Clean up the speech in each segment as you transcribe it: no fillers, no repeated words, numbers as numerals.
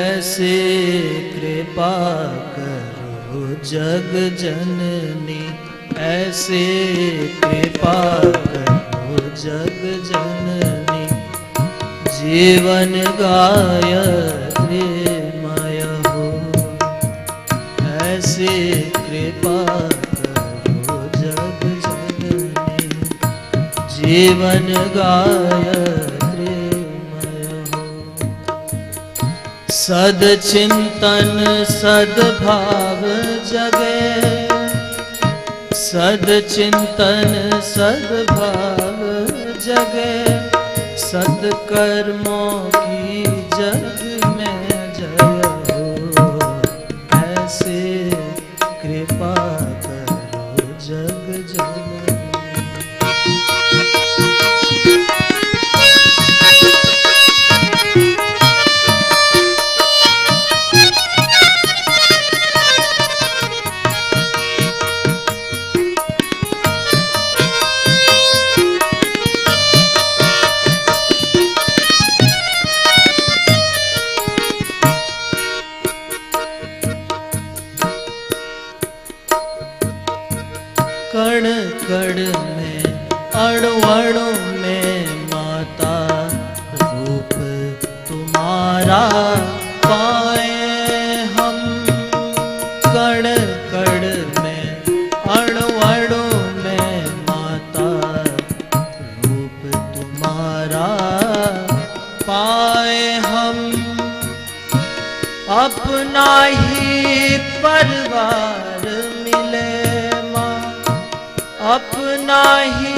ऐसे कृपा करो जग जननी, ऐसे कृपा करो जग जननी। जीवन गायत्री मय हो, ऐसे कृपा करो जग जननी। जीवन गायत्री मय हो। सदचिंतन सद्भाव जगे, सदचिंतन सद्भाव जगे। सत्कर्मों की जग में जय हो, ऐसे कृपा करो जग जननी। कण कण में अणु अणु में माता रूप तुम्हारा पाए हम। कण कण में अणु अणु में माता रूप तुम्हारा पाए हम। अपना ही परिवार मिले, अपना ही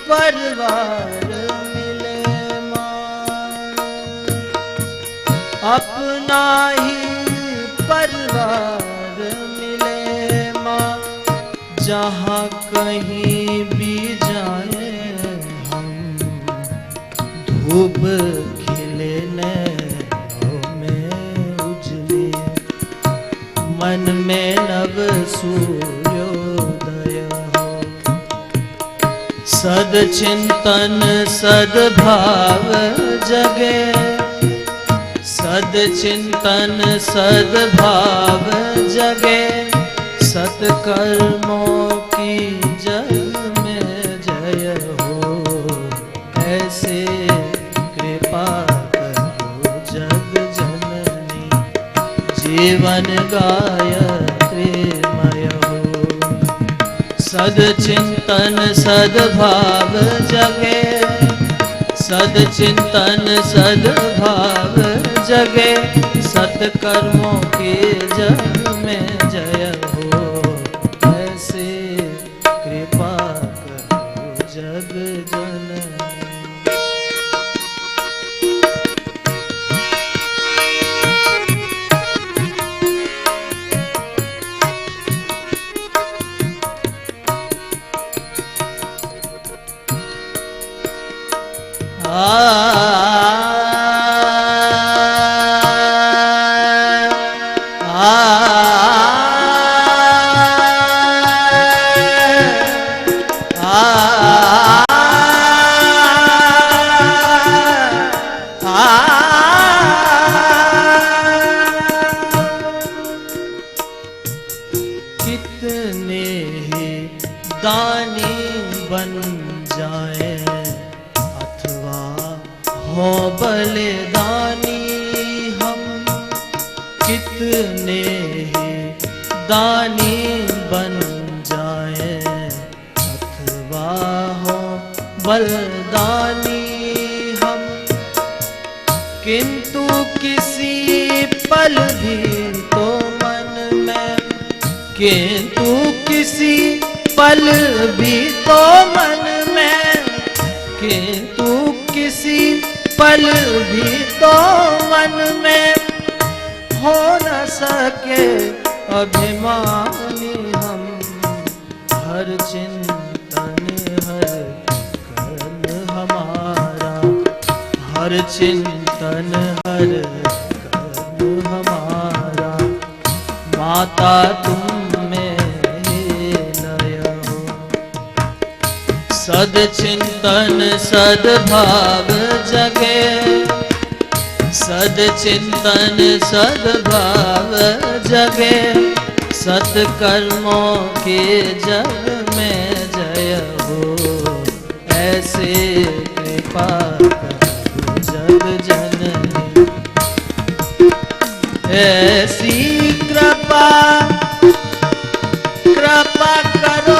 परिवार मिले माँ। अपना ही परिवार मिले माँ। जहाँ कहीं भी जाए हम, धूप खिले में उजले। मन में नव सूर्योदय हो। सदचिंतन सद्भाव जगे, सदचिंतन सद्भाव जगे। सत्कर्मों की जग में जय हो, ऐसे कृपा करो जग जननी। जीवन गायत्री मय हो। सदचिंतन सद्भाव जगे, सदचिंतन सद्भाव जगे। सत्कर्मों के जग में जय हो, ऐसे कृपा करो जग जननी। कितने ही दानी बन जाए अथवा हो बलिदानी हम। कितने ही दानी बन जाए अथवा हो बलिदानी हम। किंतु किसी पल भी तो मन में, किंतु किसी पल भी तो मन में, किंतु किसी पल भी तो मन में हो न सके अभिमानी हम। हर चिंतन हर कर्म हमारा, हर चिंतन हर कर्म हमारा। माता तुम में लय हो। सदचिंतन सद्भाव जगे, सद चिंतन सद्भाव जगे, सत्कर्मों के जग में जय हो। ऐसे कृपा करो जग जननी, ऐसी कृपा कृपा करो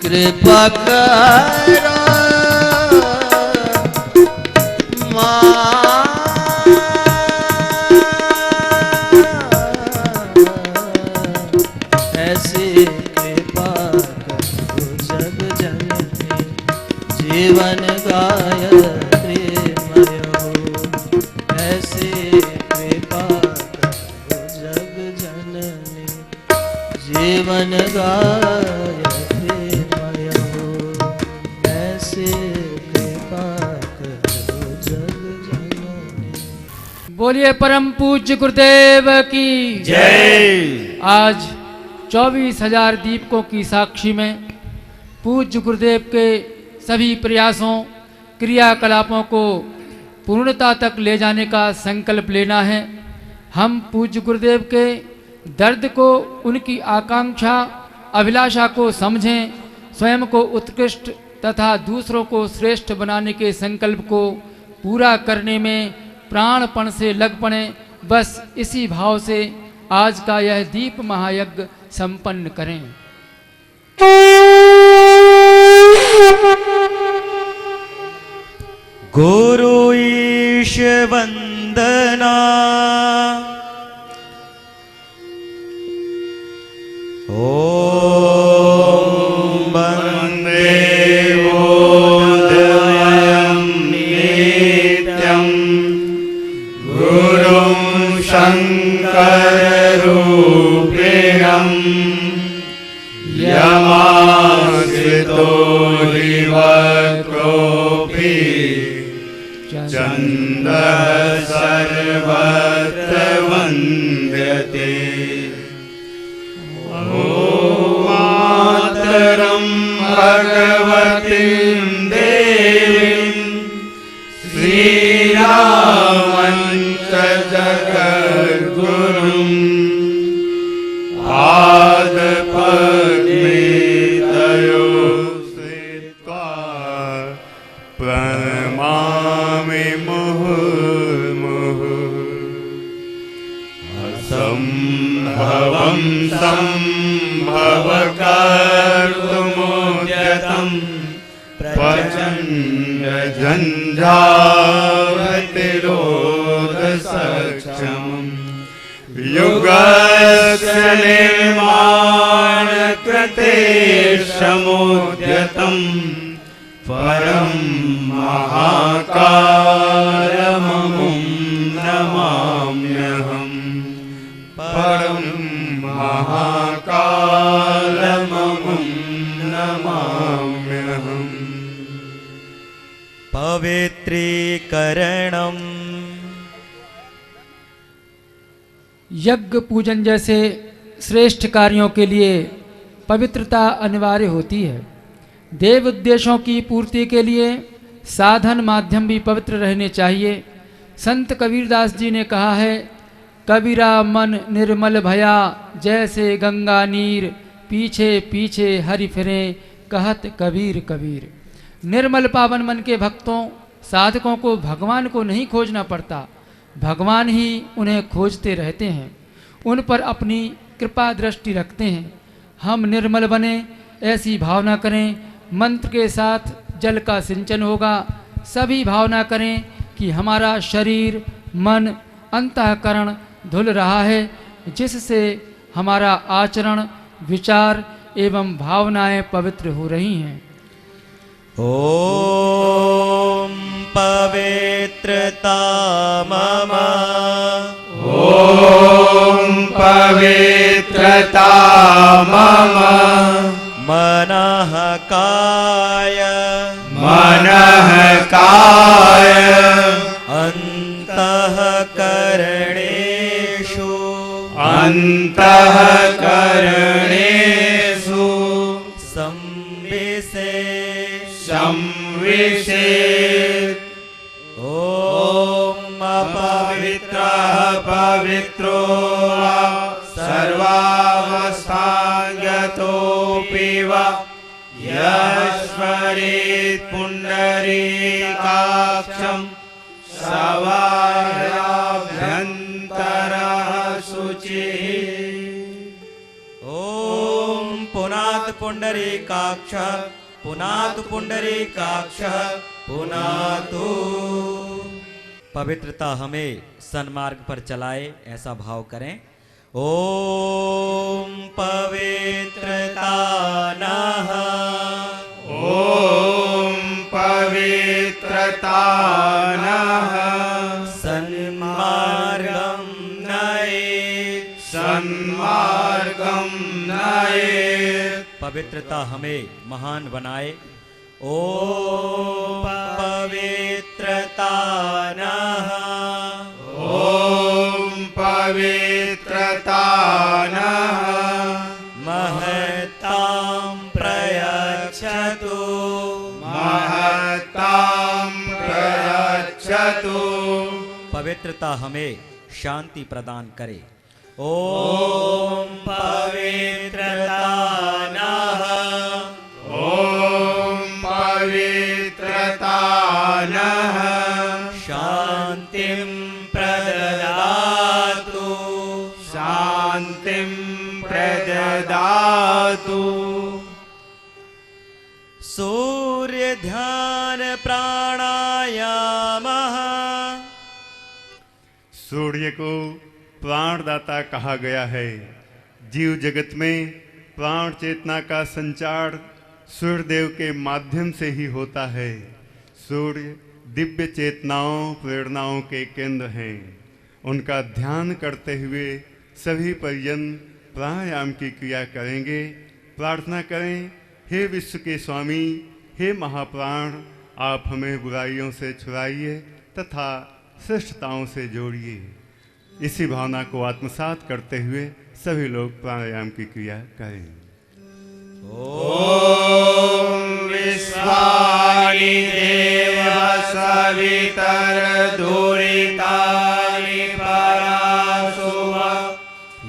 कृपा करो माँ, ऐसे कृपा करो जग जननी, जीवन गायत्री मय हो। ऐसे कृपा करो जग जननी, जीवन गायत्री मय हो। ऐसे कृपा करो जग जननी। बोलिए परम पूज्य गुरुदेव की जय। आज 24,000 दीपकों की साक्षी में पूज्य गुरुदेव के सभी प्रयासों क्रियाकलापों को पूर्णता तक ले जाने का संकल्प लेना है। हम पूज्य गुरुदेव के दर्द को, उनकी आकांक्षा अभिलाषा को समझें, स्वयं को उत्कृष्ट तथा दूसरों को श्रेष्ठ बनाने के संकल्प को पूरा करने में प्राणपण से लग पड़े। बस इसी भाव से आज का यह दीप महायज्ञ संपन्न करें। गुरु ईश वंदना, ओम वंदे बोधयं नित्यं गुरुं शंकररूपिणं, यमाश्रितो हि वक्रोऽपि चन्दः सर्वत्र वन्द्यते। मातरं भगवतीं देवीं श्रीरामं च जगद्गुरुं, पादपद्मे तयो स्थित्वा प्रणमामि मुहुर्मुहुः। असम्भवं सम्भवकर्तुमुद्यतं प्रचण्डझञ्झावतिरोधसक्षमम्, युगस्य निर्माणकृते समुद्यतं परं महाकालममुं नमाम्यहम्, परं महाकालममुं नमाम्यहम्। पवित्रीकरणम्, यज्ञ पूजन जैसे श्रेष्ठ कार्यों के लिए पवित्रता अनिवार्य होती है। देव उद्देश्यों की पूर्ति के लिए साधन माध्यम भी पवित्र रहने चाहिए। संत कबीरदास जी ने कहा है, कबीरा मन निर्मल भया, जैसे गंगा नीर, पीछे पीछे हरि फिरे, कहत कबीर कबीर। निर्मल पावन मन के भक्तों साधकों को भगवान को नहीं खोजना पड़ता, भगवान ही उन्हें खोजते रहते हैं, उन पर अपनी कृपा दृष्टि रखते हैं। हम निर्मल बने ऐसी भावना करें। मंत्र के साथ जल का सिंचन होगा। सभी भावना करें कि हमारा शरीर मन अंतःकरण धुल रहा है, जिससे हमारा आचरण विचार एवं भावनाएं पवित्र हो रही हैं। ओम पवित्रता मम, ओम पवित्रता मम मनः काय मनः काय अन्तःकरणेषु अन्तःकरणेषु संविशेषेत् ॐ अपवित्रः पवित्रो वा सर्वावस्थागतोऽपि वा यस्मरेत् पुण्डरीकाक्षं सवायाभ्यन्तरः शुचिः ॐ पुनात् पुण्डरीकाक्षः पुनातु पुण्डरीकाक्षः पुनातु। पवित्रता हमें सन्मार्ग पर चलाए, ऐसा भाव करें। ओम पवित्रता नः ॐ पवित्रता नः सन्मार्गं नयेत् सन्मार्गं नयेत्। पवित्रता हमें महान बनाए। ओम पवित्रता नः ॐ पवित्रता नः महतां प्रयच्छतु महतां प्रयच्छतु। पवित्रता हमें शांति प्रदान करे। ओम पवित्रता नः ॐ पवित्रता नः शान्तिं प्रददातु शान्तिं प्रददातु। सूर्य ध्यान प्राणायामः सूर्य को प्राणदाता कहा गया है। जीव जगत में प्राण चेतना का संचार सूर्यदेव के माध्यम से ही होता है। सूर्य दिव्य चेतनाओं प्रेरणाओं के केंद्र हैं। उनका ध्यान करते हुए सभी परिजन प्राणायाम की क्रिया करेंगे। प्रार्थना करें, हे विश्व के स्वामी, हे महाप्राण, आप हमें बुराइयों से छुड़ाइए तथा श्रेष्ठताओं से जोड़िए। इसी भावना को आत्मसात करते हुए सभी लोग प्राणायाम की क्रिया करें। ॐ विश्वानि देव सवितर्दुरितानि परासुव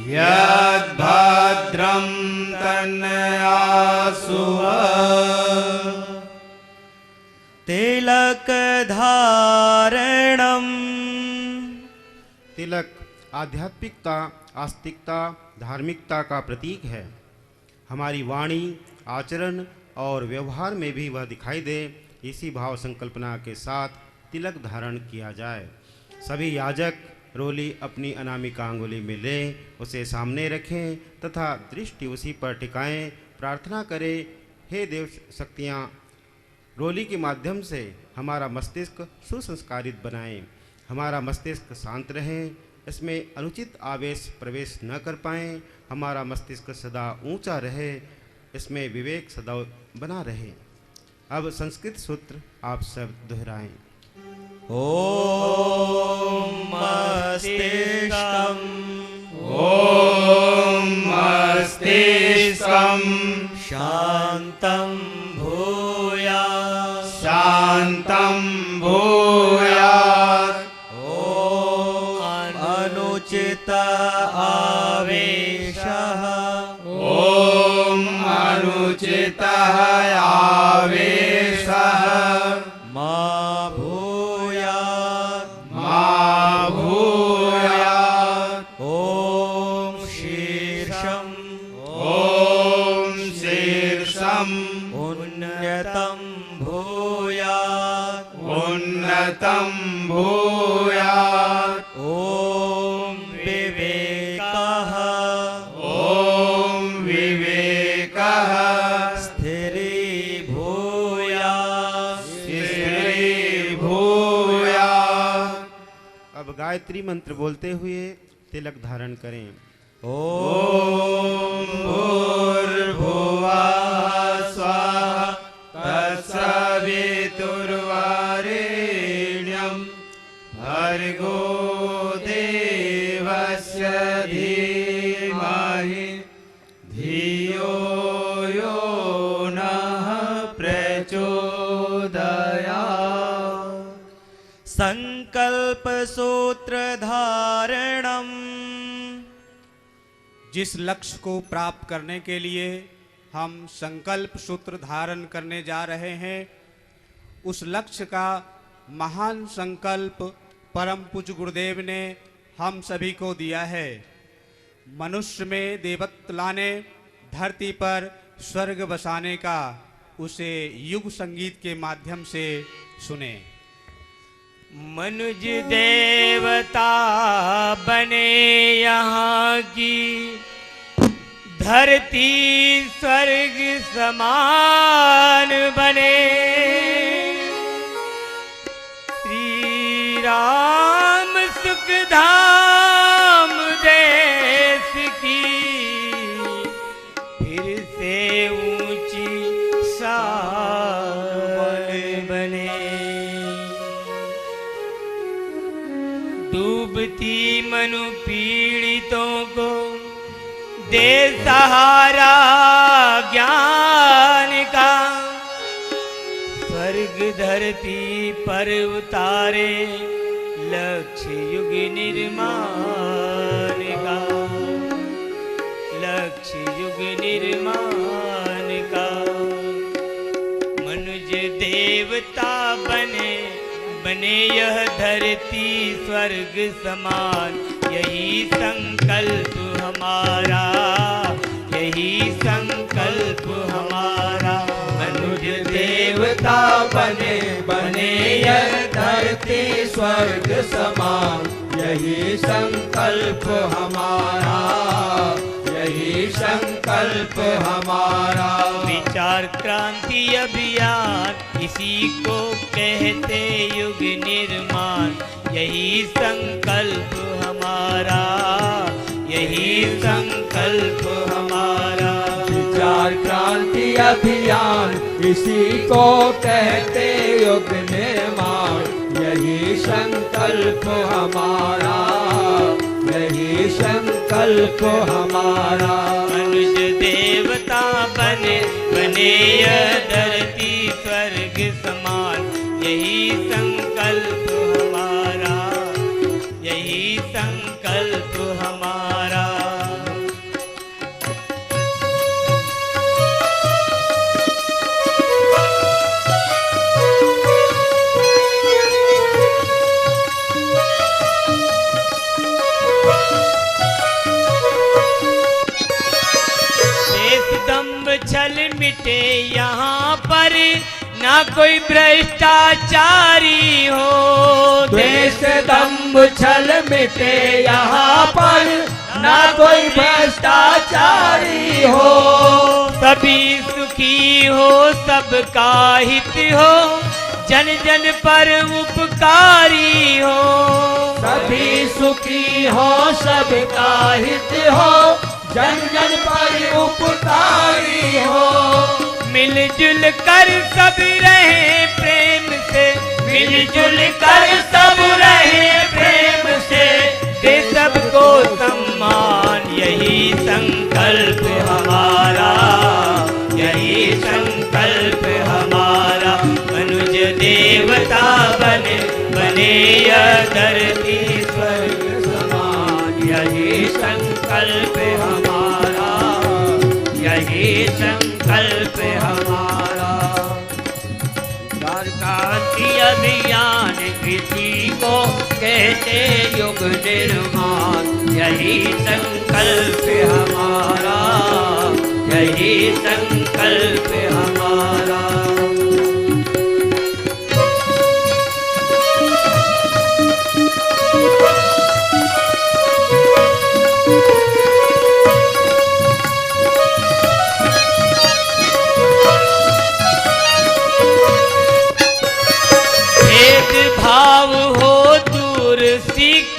यद्भद्रं तन्नयासुव। तिलकधारणम् तिलक आध्यात्मिकता, आस्तिकता, धार्मिकता का प्रतीक है। हमारी वाणी, आचरण और व्यवहार में भी वह दिखाई दे। इसी भाव संकल्पना के साथ तिलक धारण किया जाए। सभी याजक रोली अपनी अनामिका अंगुली में लें, उसे सामने रखें तथा दृष्टि उसी पर टिकाएं। प्रार्थना करें, हे देव शक्तियाँ, रोली के माध्यम से हमारा मस्तिष्क सुसंस्कारित बनाएं। हमारा मस्तिष्क शांत रहे, इसमें अनुचित आवेश प्रवेश न कर पाएं। हमारा मस्तिष्क सदा ऊंचा रहे, इसमें विवेक सदा बना रहे। अब संस्कृत सूत्र आप सब दोहराएं। ओम मस्तिष्कम् ॐ मस्तिष्कं शान्तं भूयात् शान्तं भूयात्। अनुचित आवेशः ॐ अनुचितः आवेशः मा भूयात् मा भूयात्। ॐ शीर्षम् ॐ शीर्षम् उन्नतं भूयात् उन्नतं भूयात्। ॐ विवेकः ॐ विवेकः स्थिरीभूयात् स्थिरीभूयात्। अब गायत्री मंत्र बोलते हुए तिलक धारण करें। ॐ भूर्भुवः स्वः तत्सवितुर्वरेण्यं भर्गो देवस्य धीमहि धियो यो नः प्रचोदयात्। संकल्प सूत्र धारणम। जिस लक्ष्य को प्राप्त करने के लिए हम संकल्प सूत्र धारण करने जा रहे हैं, उस लक्ष्य का महान संकल्प परम पूज्य गुरुदेव ने हम सभी को दिया है। मनुष्य में देवत्व लाने, धरती पर स्वर्ग बसाने का, उसे युग संगीत के माध्यम से सुने। मनुज देवता बने यहाँ की, धरती स्वर्ग समान बने। श्री राम सुख धाम देश की, फिर से ऊंची शान बने। डूबती मनु पीड़ितों को दे सहारा ज्ञान का, स्वर्ग धरती पर उतारे लक्ष्य युग निर्माण का, लक्ष्य युग निर्माण का। मनुज देवता बने बने यह धरती स्वर्ग समान, यही संकल्प हमारा, यही संकल्प हमारा। मनुज देवता बने बने यह धरती स्वर्ग समान, यही संकल्प हमारा, यही संकल्प हमारा। विचार क्रांति अभियान इसी को कहते युग निर्माण, यही संकल्प हमारा, यही संकल्प हमारा। विचार क्रांति अभियान इसी को कहते युग निर्माण, यही संकल्प हमारा, यही संकल्प हमारा। मनुज देवता बने बने यह धरती स्वर्ग समान, यही संकल्प हमारा, यही संकल्प हमारा। छल मिटे यहाँ पर, ना कोई भ्रष्टाचारी हो। देश दम्भ छल मिटे यहाँ पर, ना कोई भ्रष्टाचारी हो। सभी सुखी हो, सबका हित हो, जन जन पर उपकारी हो। सभी सुखी हो, सबका हित हो, जन जन पर उपकारी हो। मिलजुल कर सब रहे प्रेम से, मिलजुल कर सब रहे प्रेम से, दे सबको सम्मान, यही संकल्प हमारा, यही संकल्प हमारा। मनुज देवता बने बने यह धरती स्वर्ग समान, यही संकल्प हमारा, यही संकल्प हमारा। क्रांति अभियान किसी को कहते युग निर्माण, यही संकल्प हमारा, यही संकल्प हमारा। भाव हो दूर, सिख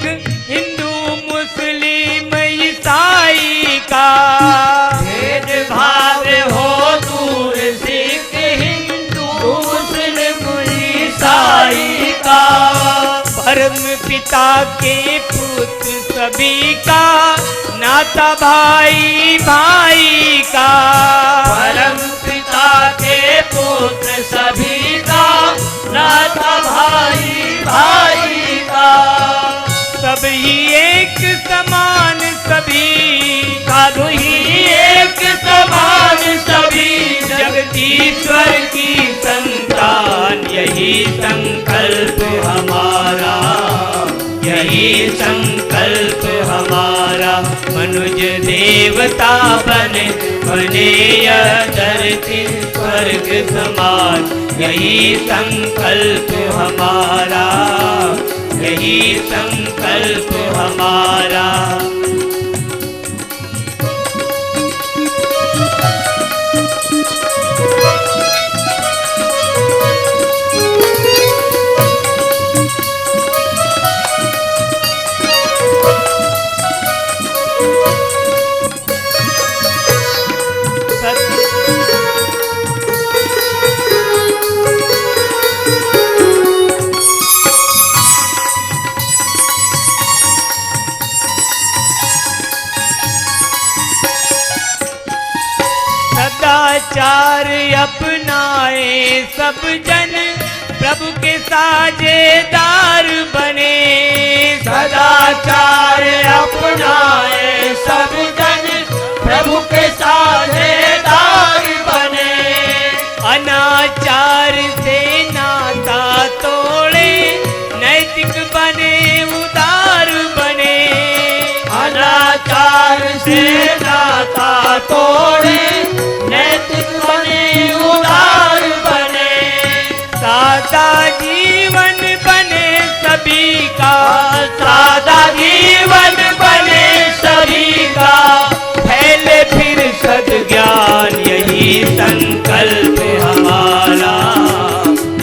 हिंदू मुस्लिम ईसाई पिता के पुत्र सभी का, नाता भाई भाई का। परम पिता के पुत्र सभी का, नाता भाई भाई का। सब ही एक समान सभी, सब ही एक समान सभी, जगदीश्वर की संतान। यही संकल्प हमारा, यही संकल्प हमारा। मनुज देवता बने, बने यह धरती स्वर्ग समान। यही संकल्प हमारा, यही संकल्प हमारा। सदाचार अपनाए सब जन, प्रभु के साझेदार बने। सदाचार अपनाए सब जन, प्रभु के साझेदार बने। अनाचार से नाता तोड़े, नैतिक बने उदार बने। अनाचार से नाता तोड़े, नैतिक बने उदार बने। सादा जीवन बने सभी का, सादा जीवन बने सभी का। फैले फिर सद्ज्ञान। यही संकल्प हमारा,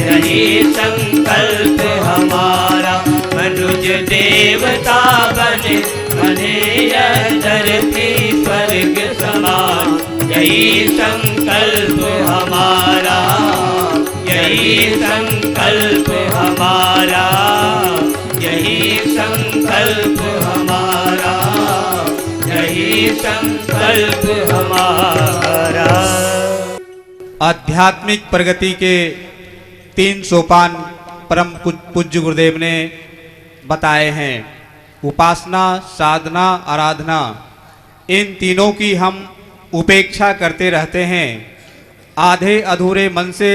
यही संकल्प हमारा। मनुज देवता बने, बने यह धरती स्वर्ग समान। यही संकल्प हमारा, यही संकल्प हमारा, यही संकल्प हमारा, यही संकल्प हमारा। आध्यात्मिक प्रगति के 3 सोपान परम पूज्य गुरुदेव ने बताए हैं। उपासना, साधना, आराधना, इन तीनों की हम उपेक्षा करते रहते हैं। आधे अधूरे मन से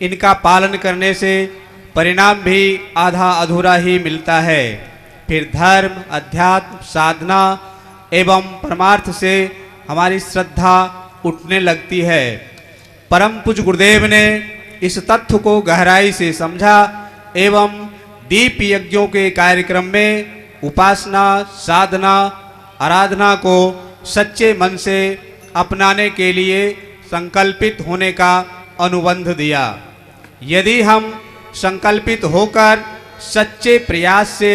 इनका पालन करने से परिणाम भी आधा अधूरा ही मिलता है। फिर धर्म, अध्यात्म, साधना एवं परमार्थ से हमारी श्रद्धा उठने लगती है। परम पूज्य गुरुदेव ने इस तथ्य को गहराई से समझा एवं दीप यज्ञों के कार्यक्रम में उपासना, साधना, आराधना को सच्चे मन से अपनाने के लिए संकल्पित होने का अनुबंध दिया। यदि हम संकल्पित होकर सच्चे प्रयास से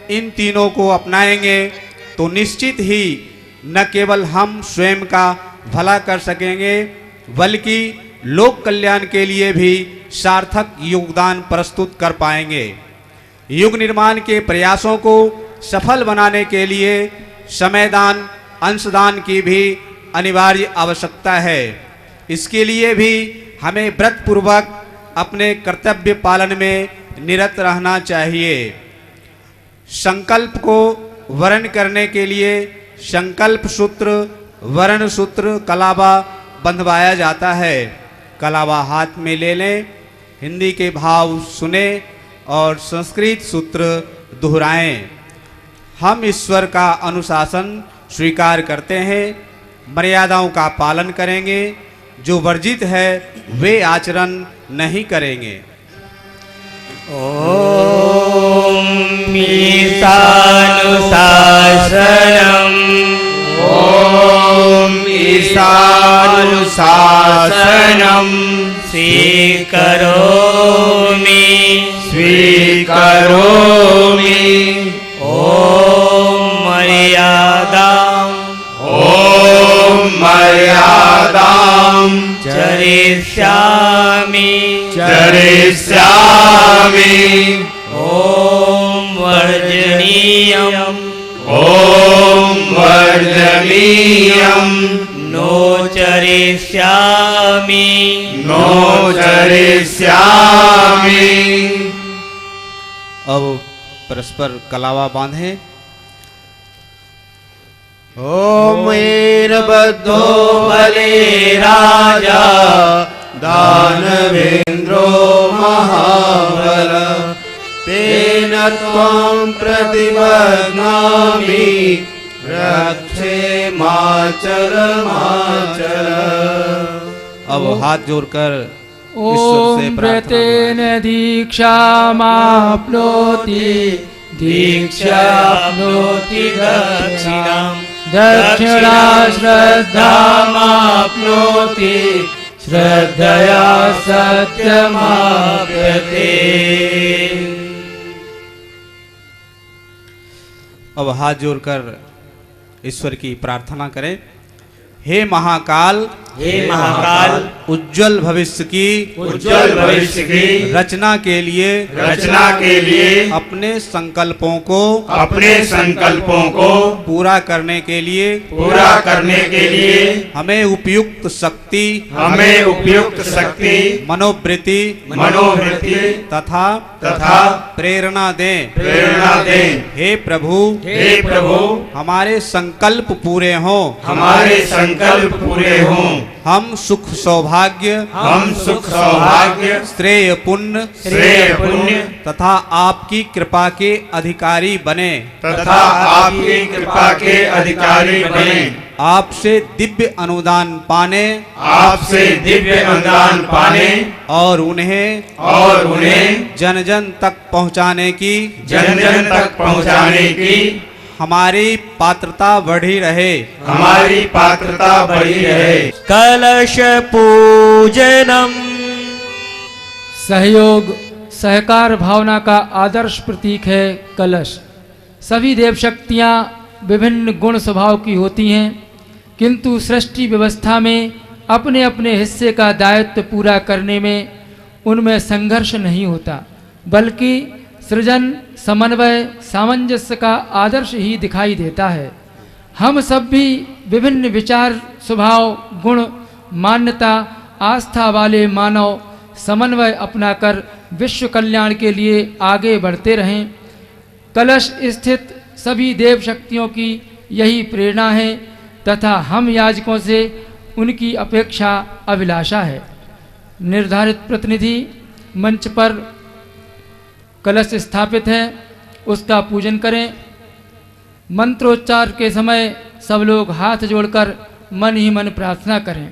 इन तीनों को अपनाएंगे तो निश्चित ही न केवल हम स्वयं का भला कर सकेंगे बल्कि लोक कल्याण के लिए भी सार्थक योगदान प्रस्तुत कर पाएंगे। युग निर्माण के प्रयासों को सफल बनाने के लिए समयदान, अंशदान की भी अनिवार्य आवश्यकता है। इसके लिए भी हमें व्रतपूर्वक अपने कर्तव्य पालन में निरत रहना चाहिए। संकल्प को वर्ण करने के लिए संकल्प सूत्र, वर्ण सूत्र, कलावा बंधवाया जाता है। कलावा हाथ में ले लें, हिंदी के भाव सुने और संस्कृत सूत्र दोहराएं। हम ईश्वर का अनुशासन स्वीकार करते हैं, मर्यादाओं का पालन करेंगे, जो वर्जित है वे आचरण नहीं करेंगे। ओम ईशानुशासनम्, ओम ईशानुशासनम् स्वीकरोमि, स्वीकरोमि। ओम मर्यादाम्, ओम मर्यादाम् चरिष्यामि, चरिष्यामि। ओम ॐ वर्जनीयम् नो चरिष्यामि नो चरिष्यामि। अब परस्पर कलावा बांधे। ॐ वीरभद्रो बले राजा दानवेन्द्रो महाबल तेन त्वं प्रतिबध्नामि रक्षे माचल माचल। अब हाथ जोड़कर ईश्वर ओम से प्रार्थना व्रतेन दीक्षामाप्नोति दीक्षाप्नोति दक्षिणाम् दक्षिणा श्रद्धामाप्नोति श्रद्धया सत्यमाप्यते। अब हाथ जोड़कर ईश्वर की प्रार्थना करें। हे महाकाल, हे महाकाल, उज्जवल भविष्य की रचना के लिए अपने संकल्पों को पूरा करने के लिए हमें उपयुक्त शक्ति मनोवृत्ति तथा प्रेरणा दें। हे प्रभु हमारे संकल्प पूरे हों। हम सुख सौभाग्य श्रेय पुण्य तथा आपकी कृपा के अधिकारी बने आपसे दिव्य अनुदान पाने और उन्हें जन जन तक पहुँचाने की हमारी पात्रता बढ़ी रहे। कलश पूजनम। सहयोग सहकार भावना का आदर्श प्रतीक है कलश। सभी देव शक्तियाँ विभिन्न गुण स्वभाव की होती हैं, किंतु सृष्टि व्यवस्था में अपने अपने हिस्से का दायित्व पूरा करने में उनमें संघर्ष नहीं होता, बल्कि सृजन समन्वय सामंजस्य का आदर्श ही दिखाई देता है। हम सब भी विभिन्न विचार स्वभाव गुण मान्यता आस्था वाले मानव समन्वय अपनाकर विश्व कल्याण के लिए आगे बढ़ते रहें। कलश स्थित सभी देव शक्तियों की यही प्रेरणा है तथा हम याजकों से उनकी अपेक्षा अभिलाषा है। निर्धारित प्रतिनिधि मंच पर कलश स्थापित है, उसका पूजन करें। मंत्रोच्चार के समय सब लोग हाथ जोड़कर मन ही मन प्रार्थना करें।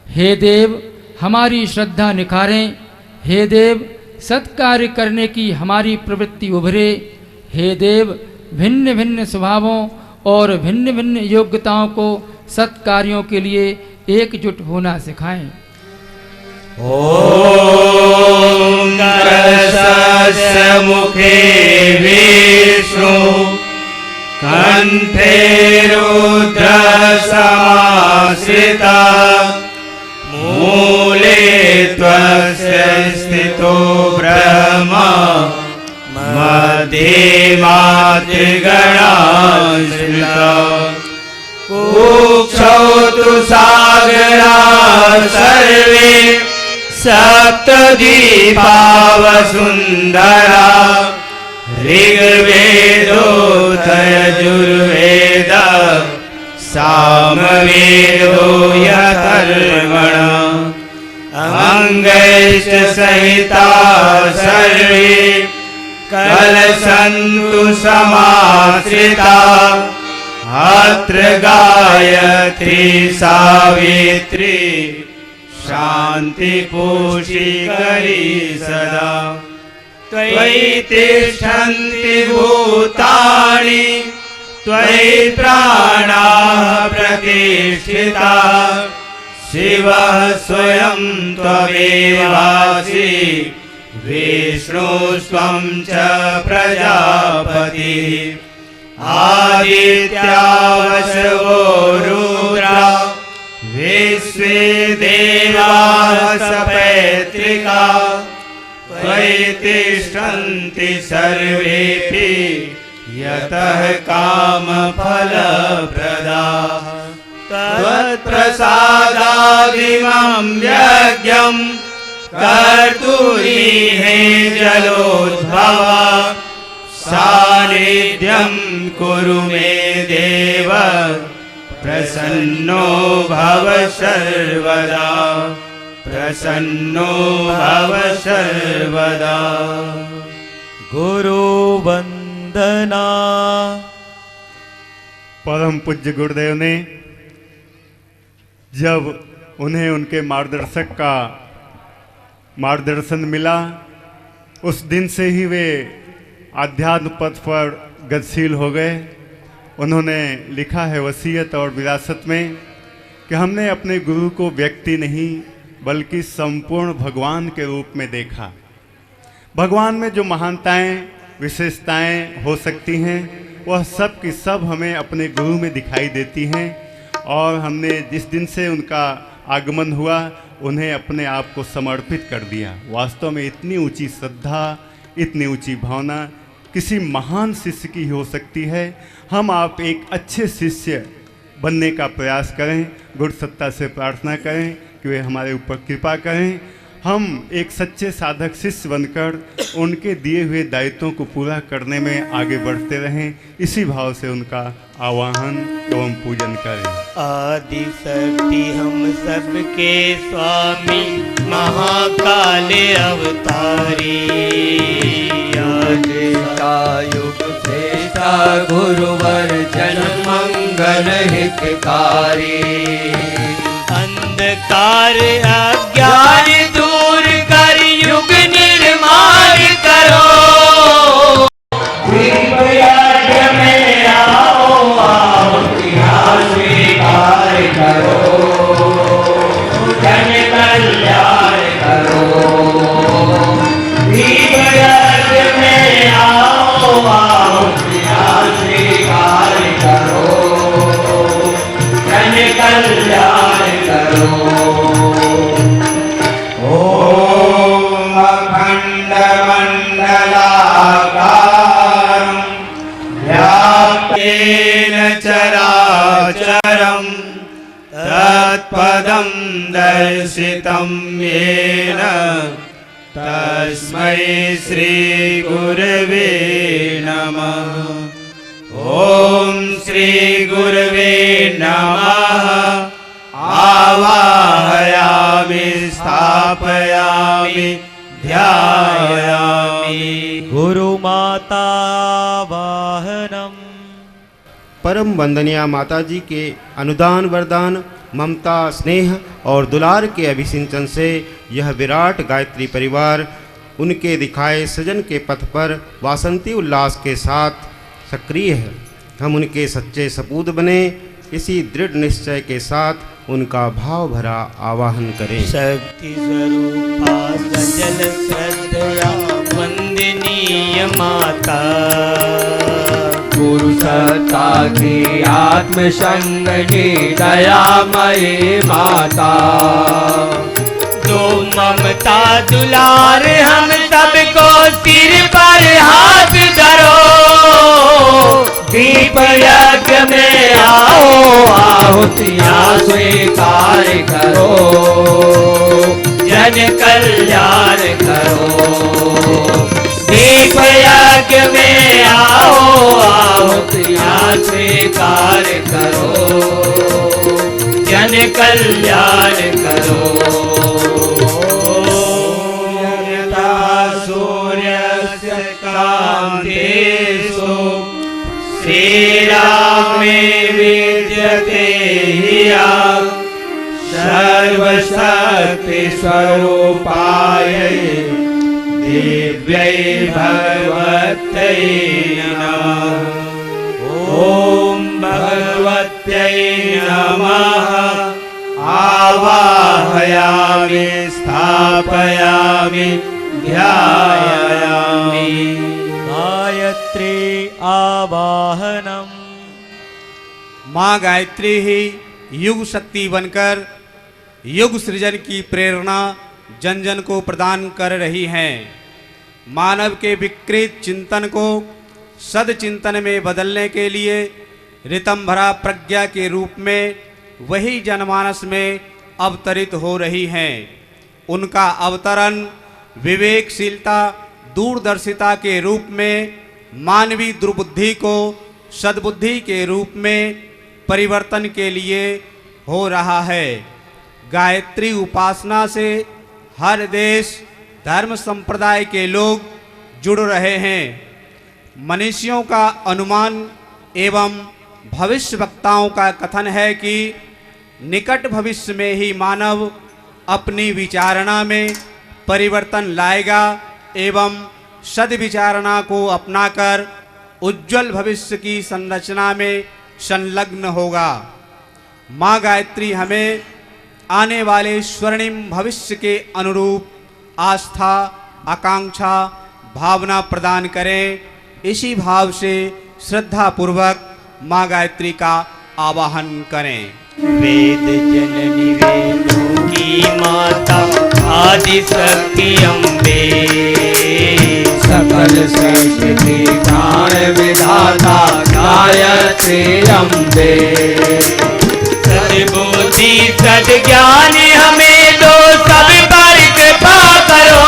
हे देव हमारी श्रद्धा निखारें, हे देव सत्कार्य करने की हमारी प्रवृत्ति उभरे, हे देव भिन्न भिन्न स्वभावों और भिन्न भिन्न योग्यताओं को सत्कार्यों के लिए एकजुट होना सिखाएं। ॐ कलशस्य मुखे विष्णु कंठे रुद्र समाश्रिता मूले त्वस्य स्थितो ब्रह्मा मध्ये मातृगणाश्रिता कुक्षौ तु सागरा सर्वे सप्तद्वीपावसुन्धरा ऋग्वेदोऽथर्ववेद सामवेदो यथर्वण अङ्गैश्च सहिता सर्वे कलशन्तु समाश्रिता अत्र गायत्री सावित्री शांति पूषिकरी सदा त्वयि तिष्ठन्ति भूतानि त्वयि प्राणाः प्रतिष्ठिता शिवः स्वयं त्वमेवासि विष्णुस्त्वं च प्रजापतिः आदित्यावसवो रुद्रा विश्वे देवाः सपैत्रिका त्वयि तिष्ठन्ति सर्वेऽपि यतः काम फल प्रदा त्वत्प्रसादादिमं यज्ञं कर्तुरीहे जलोद्भव सानिध्यं कुरु मे देव प्रसन्नो भव सर्वदा प्रसन्नो भव सर्वदा। गुरु वंदना। परम पूज्य गुरुदेव ने जब उन्हें उनके मार्गदर्शक का मार्गदर्शन मिला, उस दिन से ही वे आध्यात्म पथ पर गतिशील हो गए। उन्होंने लिखा है वसीयत और विरासत में कि हमने अपने गुरु को व्यक्ति नहीं बल्कि संपूर्ण भगवान के रूप में देखा। भगवान में जो महानताएं विशेषताएं हो सकती हैं वह सब की सब हमें अपने गुरु में दिखाई देती हैं, और हमने जिस दिन से उनका आगमन हुआ उन्हें अपने आप को समर्पित कर दिया। वास्तव में इतनी ऊंची श्रद्धा, इतनी ऊंची भावना किसी महान शिष्य की हो सकती है। हम आप एक अच्छे शिष्य बनने का प्रयास करें, गुरु सत्ता से प्रार्थना करें कि वे हमारे ऊपर कृपा करें। हम एक सच्चे साधक शिष्य बनकर उनके दिए हुए दायित्वों को पूरा करने में आगे बढ़ते रहें। इसी भाव से उनका आवाहन एवं पूजन करें। आदि शक्ति हम सबके स्वामी महाकाल अवतारी युग श्रेष्ठा गुरुवर जन मंगल हितकारी अंधकार अज्ञान दूर कर युग निर्माण करो यज्ञ में आओ आओ स्वीकार करो जन कल्याण करो यज्ञ में आओ आओ स्वीकार करो जन कल्याण करो। ओम अखंड मंडलाकारं व्याप्तेन चराचरं तत्पदं दर्शितं येन तस्मै श्री गुरवे नमः। ओम श्री गुरवे नमः। आवाहयामि स्थापयामि ध्यायामि। गुरु माता वाहनम। परम वंदनीय माता जी के अनुदान वरदान ममता स्नेह और दुलार के अभिसिंचन से यह विराट गायत्री परिवार उनके दिखाए सृजन के पथ पर वासंती उल्लास के साथ सक्रिय है। हम उनके सच्चे सपूत बने, इसी दृढ़ निश्चय के साथ उनका भाव भरा आवाहन करें। शक्ति स्वरूपा सजल श्रद्धया वंदनीय माता गुरु सत्ता की आत्म संगनी दयामयी माता दो ममता दुलार हम सबको सिर पर हाथ धरो दीप यज्ञ में आओ आहुतियाँ स्वीकार करो जन कल्याण करो। दीप यज्ञ में आओ आहुतियाँ स्वीकार करो जन कल्याण करो। सूर्यस्य कान्तेषु श्रीरामे विद्यते ह्या सर्वशक्ति स्वरूपाय दिव्यै भगवत्यै नमः। ओम भगवत्यै नमः। आवाहयामि स्थापयामि ध्यायामि। गायत्री आवाहनम। माँ गायत्री ही युग शक्ति बनकर युग सृजन की प्रेरणा जन जन को प्रदान कर रही हैं। मानव के विकृत चिंतन को सदचिंतन में बदलने के लिए ऋतंभरा प्रज्ञा के रूप में वही जनमानस में अवतरित हो रही हैं। उनका अवतरण विवेकशीलता दूरदर्शिता के रूप में मानवीय दुर्बुद्धि को सद्बुद्धि के रूप में परिवर्तन के लिए हो रहा है। गायत्री उपासना से हर देश धर्म संप्रदाय के लोग जुड़ रहे हैं। मनीषियों का अनुमान एवं भविष्य वक्ताओं का कथन है कि निकट भविष्य में ही मानव अपनी विचारणा में परिवर्तन लाएगा एवं सद्विचारणा को अपनाकर उज्जवल भविष्य की संरचना में संलग्न होगा। माँ गायत्री हमें आने वाले स्वर्णिम भविष्य के अनुरूप आस्था, आकांक्षा, भावना प्रदान करें। इसी भाव से श्रद्धा पूर्वक माँ गायत्री का आवाहन करें। वेद जननी वेदों की माता आदि शक्ति अम्बे, सकल सृष्टि प्राण विधाता गायत्री अम्बे। सद्बुद्धि सद्ज्ञान हमें दो, सब पर कृपा करो।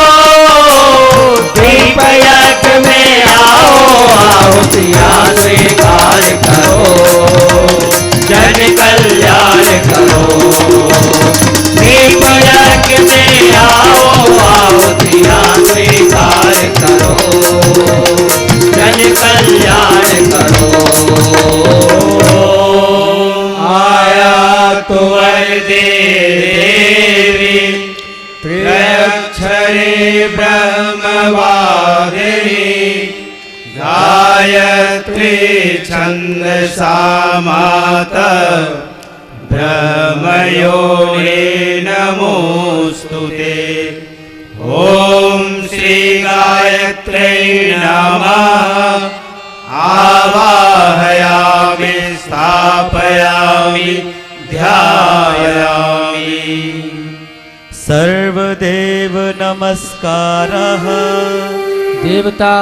दीपयज्ञ में आओ, आहुतियाँ स्वीकार करो। जन कल्याण करो। दीपयज्ञ में आओ, आहुतियाँ स्वीकार करो। जन कल्याण करो। आया तो देवी त्रयक्षरे ब्रह्मवादिनी, गायत्री छंदसा माता ब्रह्मयोने नमोस्तुते। ओम श्री गायत्रै नमः। आवाहयामि स्थापयामि ध्यायामि। सर्वदेव नमस्कारः। देवता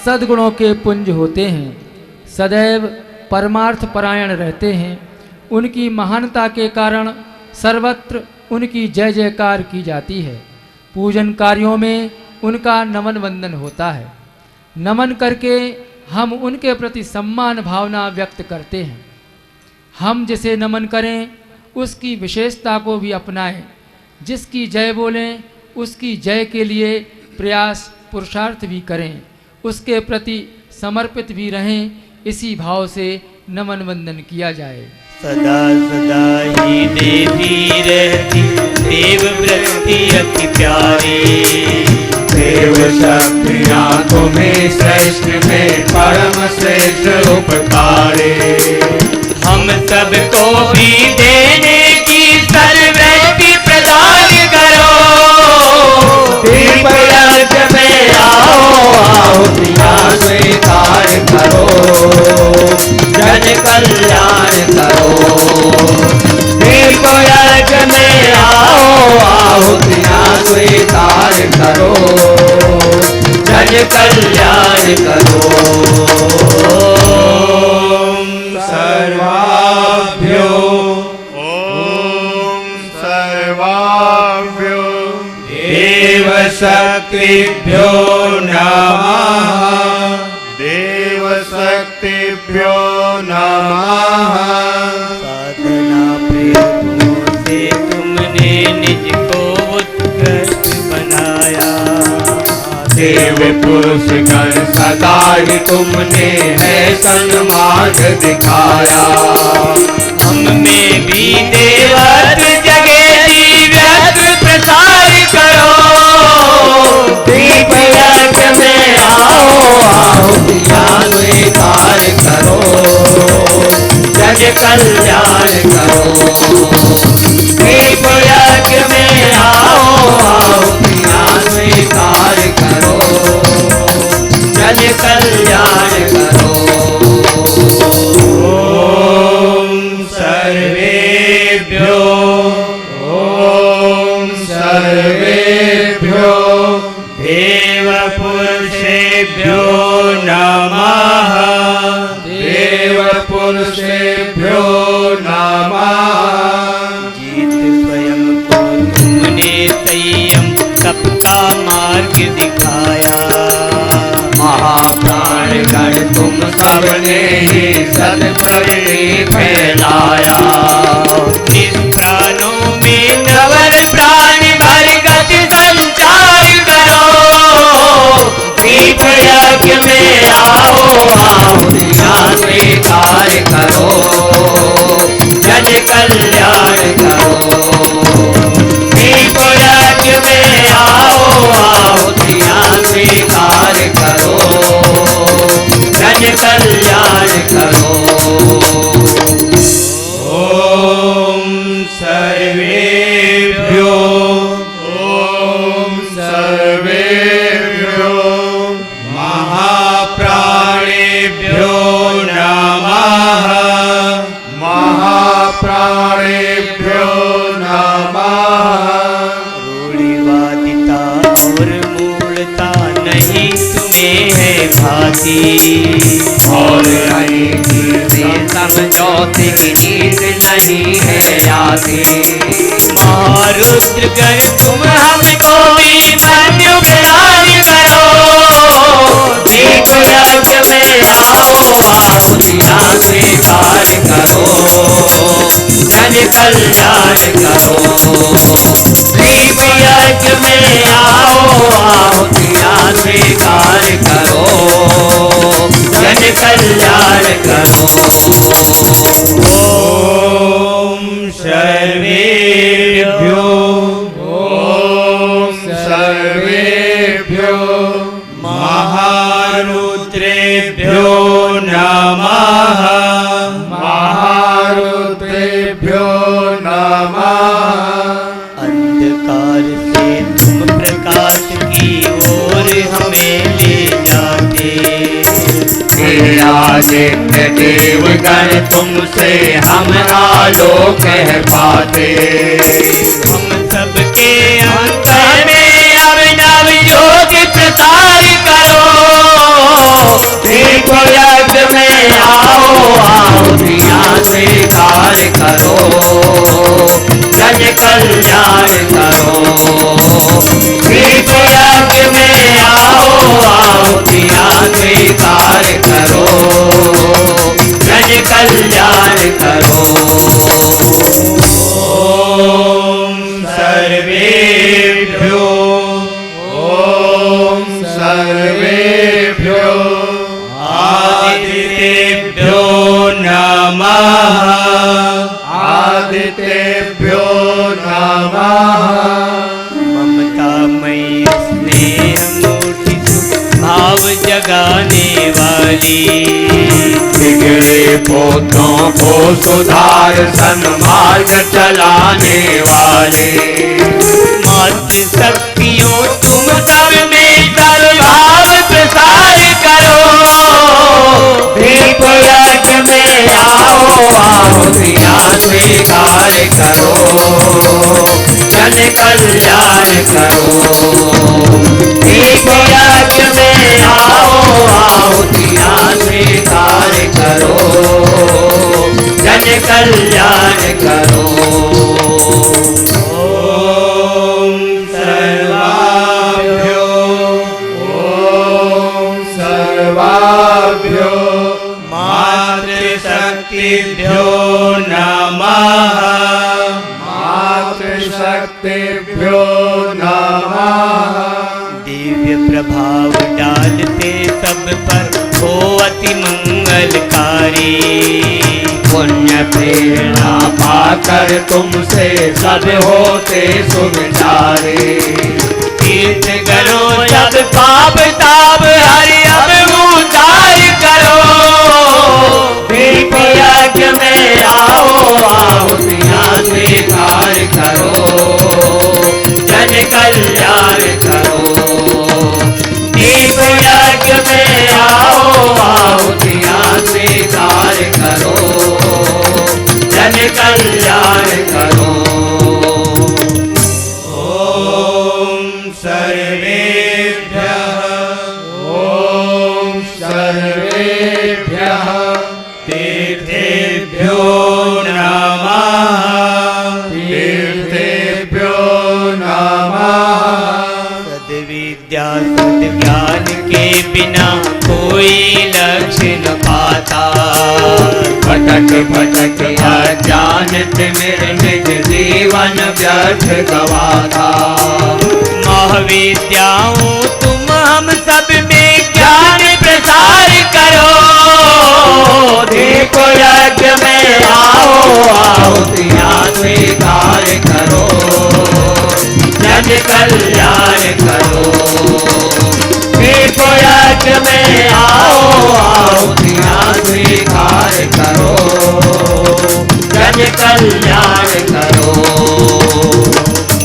सद्गुणों के पुंज होते हैं, सदैव परमार्थ परायण रहते हैं। उनकी महानता के कारण सर्वत्र उनकी जय जयकार की जाती है। पूजन कार्यों में उनका नमन वंदन होता है। नमन करके हम उनके प्रति सम्मान भावना व्यक्त करते हैं। हम जिसे नमन करें उसकी विशेषता को भी अपनाएं। जिसकी जय बोलें उसकी जय के लिए प्रयास पुरुषार्थ भी करें। उसके प्रति समर्पित भी रहें। इसी भाव से नमन वंदन किया जाए। सदा सदा ही देती रहती देव वृत्ति अति प्यारी। देव शक्तियाँ तुम्हें श्रेष्ठ में परम श्रेष्ठ उपकारी। हम सबको भी देने की सर्वशक्ति प्रदान करो। दीपयज्ञ में आओ, आहुतियाँ स्वीकार करो। जन कल्याण करो। दीपयज्ञ में आओ, आहुतियाँ स्वीकार करो। जन कल्याण करो। ओम सर्वाभ्यो देव शक्तिभ्यो नमः। देव शक्तिभ्यो नमः। साधना प्रयत्नों से तुमने निज को उत्कृष्ट बनाया। देव पुरुष गण सदा ही तुमने है सन्मार्ग दिखाया। हम में भी देवत्व जगे दिव्यत्व प्रसार करो। दीपयज्ञ में आओ, आहुतियाँ स्वीकार करो। जन कल्याण करो। दीपयज्ञ में आओ, आहुतियाँ स्वीकार करो। जन कल्याण करो। ओम सर्वेभ्यो देव पुरुषेभ्यो नमः। ठाकुर ने ही सत्प्रवृत्ति फैलाया। इस प्राणों में नवर प्राण भर गति संचार करो। दीप यज्ञ में आओ आहुतियाँ स्वीकार करो। जन कल्याण करो। दीप यज्ञ में आओ आहुतियाँ स्वीकार करो। जन कल्याण करो। ओम सर्वेभ्यो महाप्राणेभ्यो नमः। महाप्राणेभ्यो नमः। रूढ़िवादिता और मूलता नहीं तुम्हें है भाती। और नहीं कीर्ति समझौते की नीत नहीं है आती। महारुद्र कर तुम हमको भी मन्यु प्रदान करो। दीप यज्ञ में आओ आहुतियाँ स्वीकार करो। जन कल्याण करो। दीप यज्ञ में आओ आहुतियाँ स्वीकार करो। जन कल्याण करो। ओम सर्वेभ्यो सर्वेभ्यो महारुद्रेभ्यो नमः। महारुद्रेभ्यो नमः। अंधकार से तुम प्रकाश की ओर हमें ले जाते। आदित्य देवगण तुमसे हम आलोक है पाते। हम सबके अंतर में अब नव योग प्रसार करो। दीप यज्ञ में आओ आहुतियाँ स्वीकार करो। जन कल्याण करो। दीप यज्ञ में आओ आहुतियाँ स्वीकार करो। जन कल्याण करो। ओम सर्वेभ्यो सर्वेभ्यो आदित्येभ्यो नमः। आदित्येभ्यो नमः। ममतामयी स्नेह मूर्ति भाव जगाने वाली। बिगड़े पोतों को सुधार सन्मार्ग चलाने वाले। मातृ शक्तियों तुम सब में सर्वभाव प्रसार करो। दीप यज्ञ में आओ आहुतियाँ स्वीकार करो। जन कल्याण करो। दीप यज्ञ में आओ आहुतियाँ स्वीकार करो। जन कल्याण करो। ओम सर्वाभ्यो सर्वाभ्यो मातृशक्तिभ्यो नमः। मातृशक्तिभ्यो नमः। दिव्य प्रभाव डालते सब पर हो अति मंगलकारी। पुण्य प्रेरणा पाकर तुमसे सब होते सुविचारे। तीर्थ करो जब पाप ताप हरि अब उद्धार करो। दीप यज्ञ में आओ आहुतियाँ स्वीकार करो। जन कल्याण करो। दीप यज्ञ में आओ आहुतियाँ स्वीकार करो। जन कल्याण करो। ओम सर्वेभ्यः सर्वेभ्यः तीर्थेभ्यो नमः। तीर्थेभ्यो नमः। सद्विद्या सद्ज्ञान के बिना कोई लक्ष्य न पाता। फटक फटक अजानत मेरे निज जीवन व्यर्थ गवाता। महाविद्याओं तुम हम सब में ज्ञान प्रसार करो, देखो यज्ञ में आओ आहुतियाँ स्वीकार करो, जन कल्याण करो। देखो यज्ञ में आओ आहुतियाँ स्वीकार करो, जन कल्याण करो।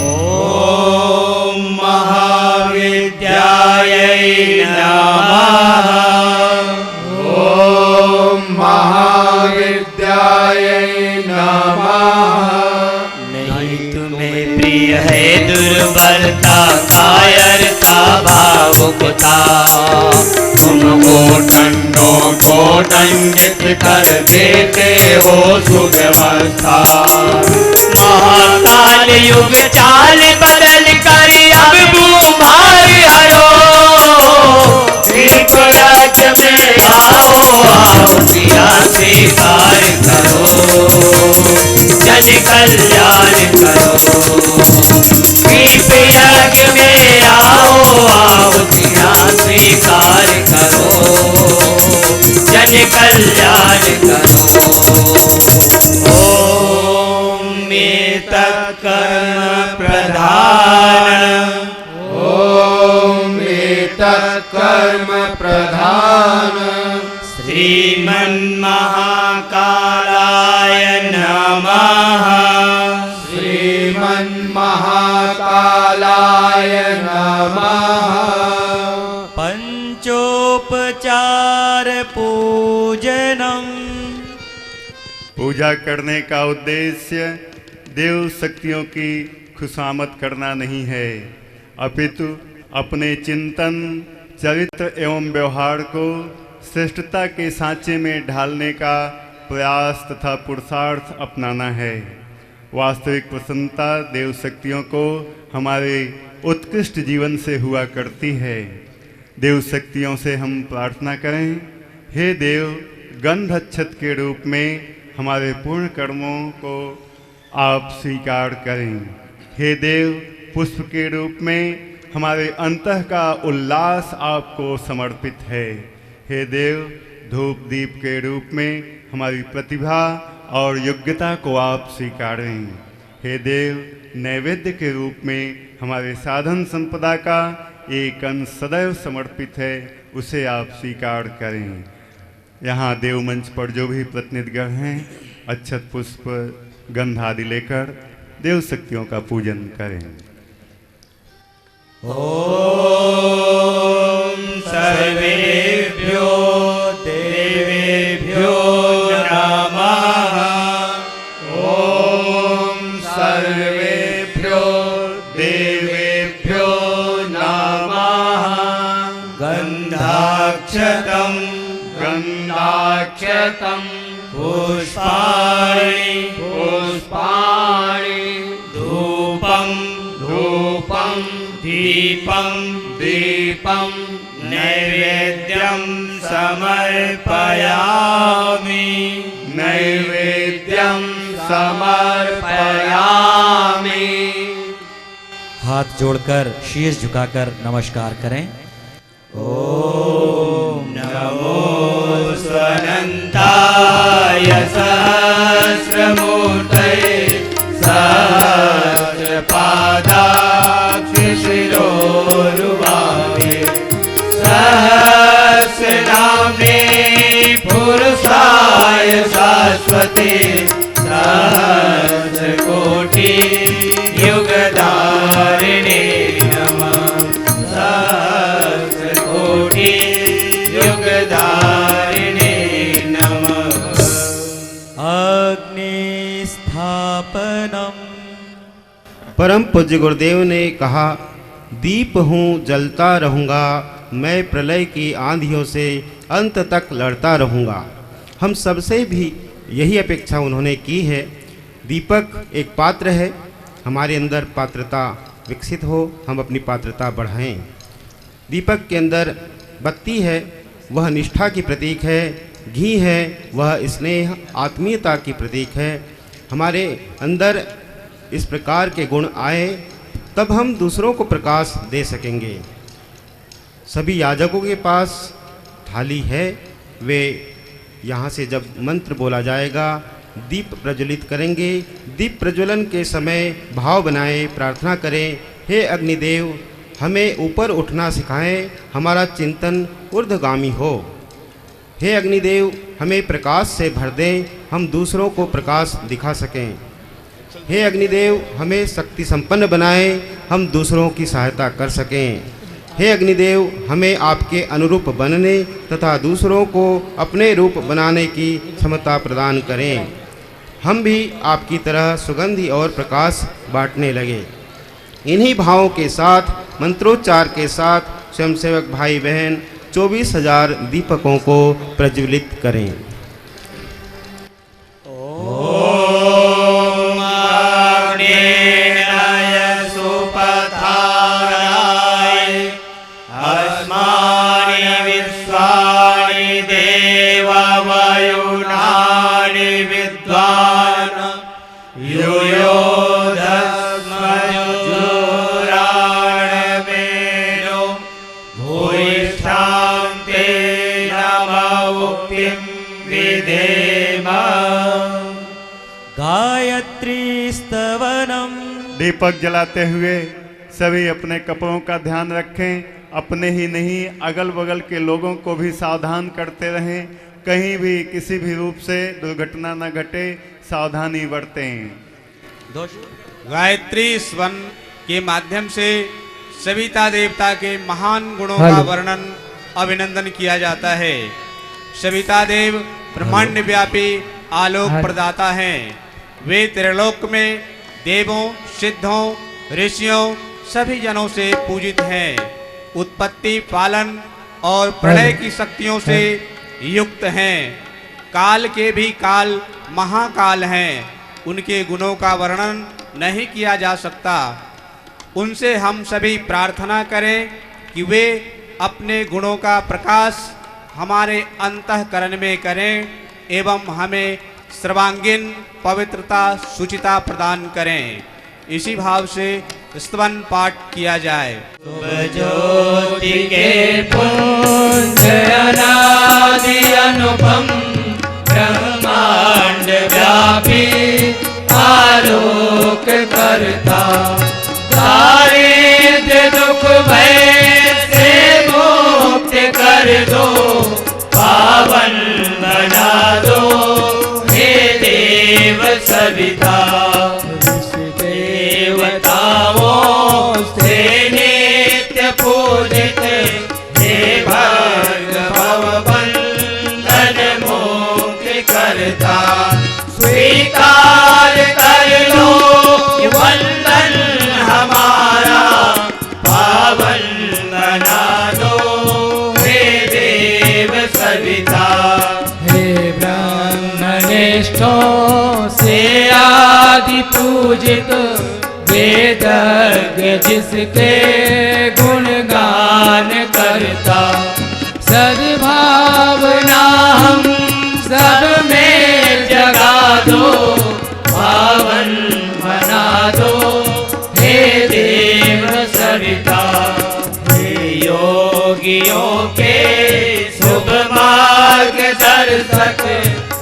ओम महाविद्याय नमः। ओम महाविद्याय नमः। नहीं तुम्हें प्रिय है दुर्बलता कायरता भावुकता, तुमको ठंडों को दंडित कर देते हो सुव्यवस्था। महाकाल युग चाल बदल कर अब बुमार हरो, देखो यज्ञ में आओ आहुतियाँ स्वीकार करो, जन कल्याण करो। यज्ञ में आओ आहुतियाँ स्वीकार करो, जन कल्याण करो। ओम एतत् कर्म प्रधान। ओम एतत् कर्म प्रधान। श्रीमन्महाकालाय नमः। श्रीमन्महाकालाय नमः। पंचोपचार पूजनम। पूजा करने का उद्देश्य देव शक्तियों की खुशामद करना नहीं है, अपितु अपने चिंतन, चरित्र एवं व्यवहार को श्रेष्ठता के सांचे में ढालने का प्रयास तथा पुरुषार्थ अपनाना है। वास्तविक प्रसन्नता देव शक्तियों को हमारे उत्कृष्ट जीवन से हुआ करती है। देव शक्तियों से हम प्रार्थना करें, हे देव, गंध अक्षत के रूप में हमारे पूर्ण कर्मों को आप स्वीकार करें। हे देव, पुष्प के रूप में हमारे अंतः का उल्लास आपको समर्पित है। हे देव, धूप दीप के रूप में हमारी प्रतिभा और योग्यता को आप स्वीकारें। हे देव, नैवेद्य के रूप में हमारे साधन संपदा का एक अंश सदैव समर्पित है, उसे आप स्वीकार करें। यहाँ देव मंच पर जो भी प्रतिनिधिगण हैं, अक्षत पुष्प गंध आदि लेकर देव शक्तियों का पूजन करें। ओम सर्वेभ्यो देवेभ्यो नमः। ओम सर्वेभ्यो देवेभ्यो नमः। गंधाक्षतम गंधाक्षतम पुष्पाणि पुष्पाणि धूपम धूपम दीपम दीपम नैवेद्यम समर्पयामि। नैवेद्यम समर्पयामि। हाथ जोड़कर शीश झुकाकर नमस्कार करें। ओम नमो स्वनंताय सहस्रमूर्तये सहस्रपादाक्ष शिरोरुबाहे सहस्रनाम्ने पुरुषाय शाश्वते सहस्रकोटि युगधारिणे नमः। सहस्रकोटि युगधारिणे नमः। अग्नि स्थापनम। परम पूज्य गुरुदेव ने कहा, दीप हूँ जलता रहूँगा, मैं प्रलय की आंधियों से अंत तक लड़ता रहूँगा। हम सबसे भी यही अपेक्षा उन्होंने की है। दीपक एक पात्र है, हमारे अंदर पात्रता विकसित हो, हम अपनी पात्रता बढ़ाएं। दीपक के अंदर बत्ती है, वह निष्ठा की प्रतीक है, घी है वह स्नेह आत्मीयता की प्रतीक है। हमारे अंदर इस प्रकार के गुण आए तब हम दूसरों को प्रकाश दे सकेंगे। सभी याजकों के पास थाली है, वे यहाँ से जब मंत्र बोला जाएगा दीप प्रज्वलित करेंगे। दीप प्रज्वलन के समय भाव बनाए प्रार्थना करें, हे अग्निदेव हमें ऊपर उठना सिखाएं, हमारा चिंतन ऊर्ध्वगामी हो। हे अग्निदेव हमें प्रकाश से भर दें, हम दूसरों को प्रकाश दिखा सकें। हे अग्निदेव हमें शक्ति संपन्न बनाएं, हम दूसरों की सहायता कर सकें। हे अग्निदेव हमें आपके अनुरूप बनने तथा दूसरों को अपने रूप बनाने की क्षमता प्रदान करें। हम भी आपकी तरह सुगंधि और प्रकाश बांटने लगे। इन्हीं भावों के साथ मंत्रोच्चार के साथ स्वयंसेवक भाई बहन 24,000 दीपकों को प्रज्वलित करें। गायत्री स्तवनम। दीपक जलाते हुए सभी अपने कपड़ों का ध्यान रखें, अपने ही नहीं अगल बगल के लोगों को भी सावधान करते रहें, कहीं भी किसी भी रूप से दुर्घटना न घटे, सावधानी बरतें। गायत्री स्वन के माध्यम से सविता देवता के महान गुणों का वर्णन अभिनंदन किया जाता है। सविता देव ब्रह्मांड व्यापी आलोक प्रदाता हैं। वे त्रिलोक में देवों, सिद्धों, ऋषियों सभी जनों से पूजित हैं। उत्पत्ति, पालन और प्रलय की शक्तियों से युक्त हैं। काल के भी काल महाकाल हैं। उनके गुणों का वर्णन नहीं किया जा सकता। उनसे हम सभी प्रार्थना करें कि वे अपने गुणों का प्रकाश हमारे अंतःकरण में करें एवं हमें सर्वांगीण पवित्रता शुचिता प्रदान करें। इसी भाव से स्तवन पाठ किया जाए। ज्योति के पुंज अनादि अनुपम ब्रह्मांड व्यापी आलोक करता, दारिद्र दुख भय से मुक्त कर दो, पावन बना दो हे देव सविता। देवताओं से नित्य पूजित हे भव बंधन मुक्त करता, स्वीकार कर लो वंदन हमारा, पावन बना दो हे देव सविता। हे ब्रह्मनिष्ठों से आदि पूजित वेदज्ञ जिसके गुणगान करता, सद्भावना हम सब में जगा दो, पावन बना दो हे देव सविता। हे योगियों के शुभ मार्ग दर्शक,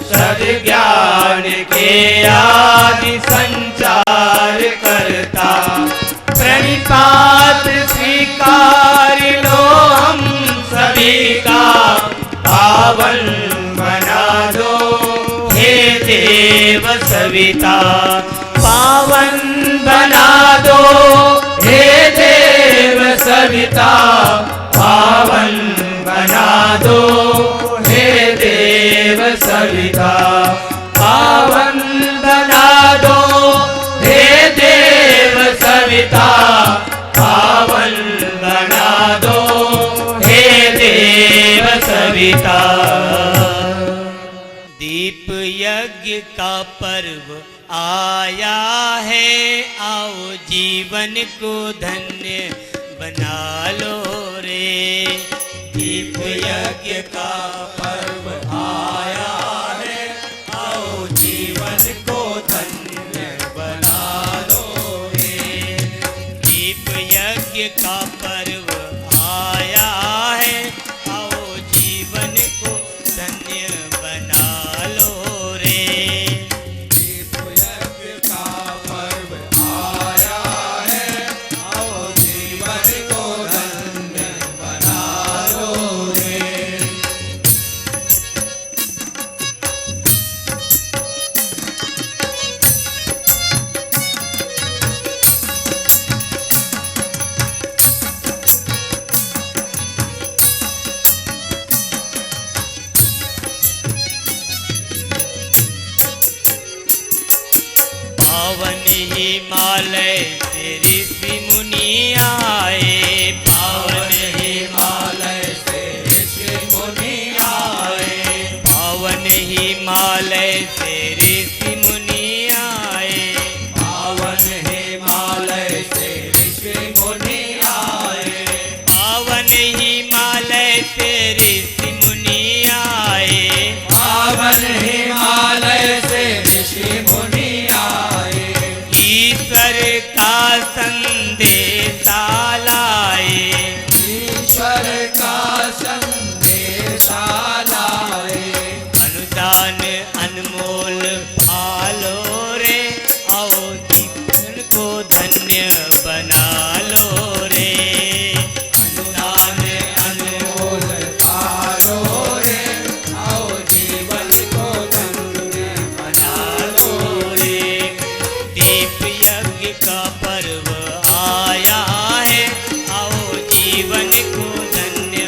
सद्ज्ञान के आदि संचार करता, प्रणिपात स्वीकार लो हम सभी का, पावन बना दो हे देव सविता। पावन बना दो हे देव सविता, पावन बना दो हे देव सविता, पावन बना दो हे देव सविता, पावन बना दो हे देव सविता। दीप यज्ञ का पर्व आया है, आओ जीवन को धन्य बना लो रे। दीप यज्ञ का पर्व आया दीप यज्ञ का पर्व आया है, आओ जीवन को धन्य बना लो रे। दीप यज्ञ का पर्व आया है, आओ जीवन को धन्य बना लो रे। पावन हिमालय से ऋषि मुनि आए, पावन हिमालय से ऋषि मुनि आए, पावन हिमालय से ऋषि मुनि आए, पावन हिमालय से ऋषि मुनि आए, पावन हिमालय से ऋषि मुनि आए, पावन हिमालय से ऋषि मुनि आए, ईश्वर का संदेशा लाए, ईश्वर का संदेशा लाए, अनुदान अनमोल भालो रे, आओ जीवन को धन्य बना लो रे। अनुदान अनमोल पालो रे, आओ जीवन को धन्य बना लो रे। दीप यज्ञ का पर्व आया है, आओ जीवन को धन्य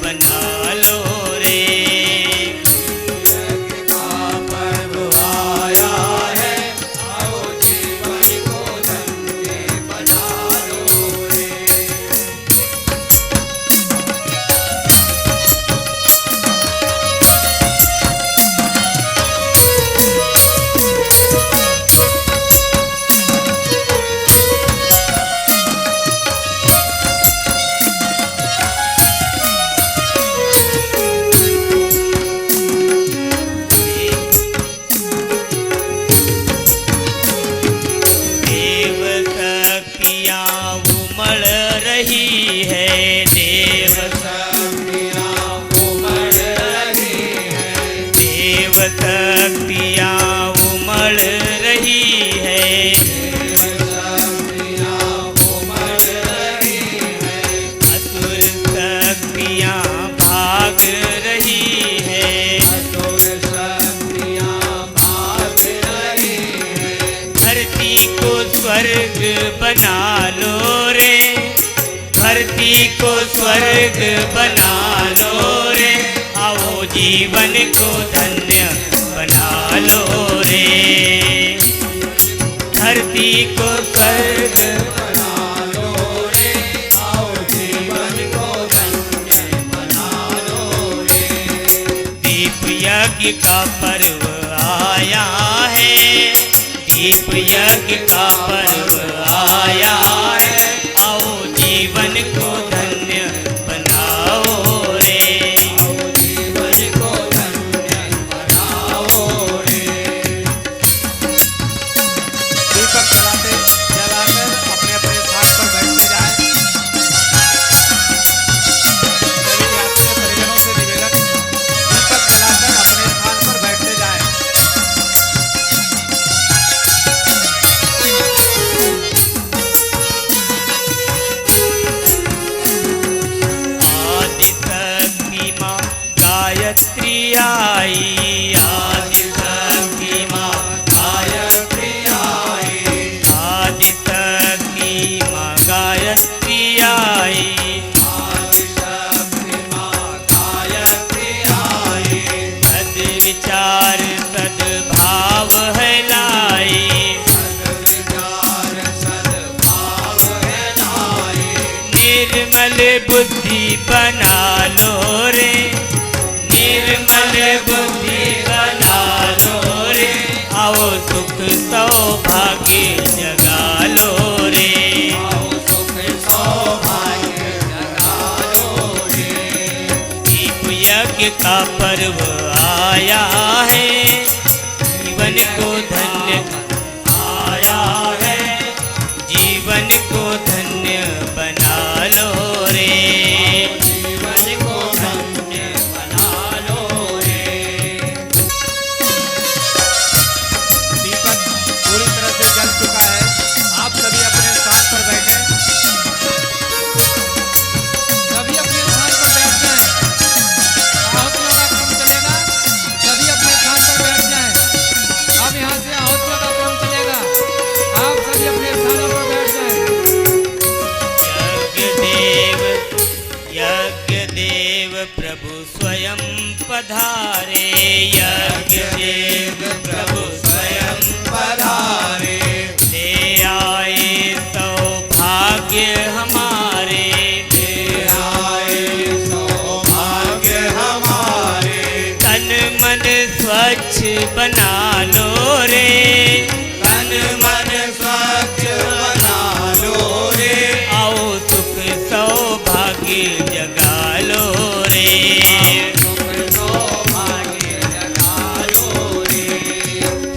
बना लो रे। यज्ञ का पर्व आया है, आओ जीवन को धन्य बना लो रे। देव शक्तियाँ उमड़ रही है, देव शक्तियाँ उमड़ रही हैं, देव शक्तियाँ उमड़ रही है, शक्तियाँ उमड़ रही हैं, असुर शक्तियाँ भाग रही है, असुर शक्तियाँ भाग रही हैं, धरती को स्वर्ग बना लो रे, धरती को स्वर्ग बना लो रे, आओ जीवन को धन्य बना लो रे। धरती को स्वर्ग बना लो रे, आओ जीवन को धन्य बना लो रे। दीप यज्ञ का पर्व आया है, दीप यज्ञ का पर्व आया है, आओ जीवन को धन्य बनाओ रे। आओ जीवन को धन्य बनाओ रे। दीपक जलाकर अपने अपने स्थान पर बैठते जाएं। सभी यात्री परिजनों से निवेदन, दीपक जलाकर अपने स्थान पर बैठते जाएं। आदिशक्ति माँ गायत्री आई, आदिशक्ति माँ गायत्री आई, आदिशक्ति माँ गायत्री आई, आदिशक्ति माँ गायत्री आई, सद्विचार सद्भाव है लाई, सद्विचार सद्भाव है लाई, निर्मल बुद्धि बना लो रे, निर्मल बुद्धि बना लो रे, आओ सुख सौभाग्य जगा लो रे। आओ सुख सौभाग्य जगा लो रे। दीप यज्ञ का पर्व आया है, जीवन को धन्य आया है, जीवन को धन्य प्रभु स्वयं पधारे, यज्ञ देव प्रभु स्वयं पधारे, ले आए सौभाग्य हमारे, ले आए सौभाग्य हमारे। तन मन स्वच्छ बना लो रे, तन मन स्वच्छ बना लो रे, आओ सुख सौभाग्य जगा लो रे, सुख सौभाग्य जगा लो रे।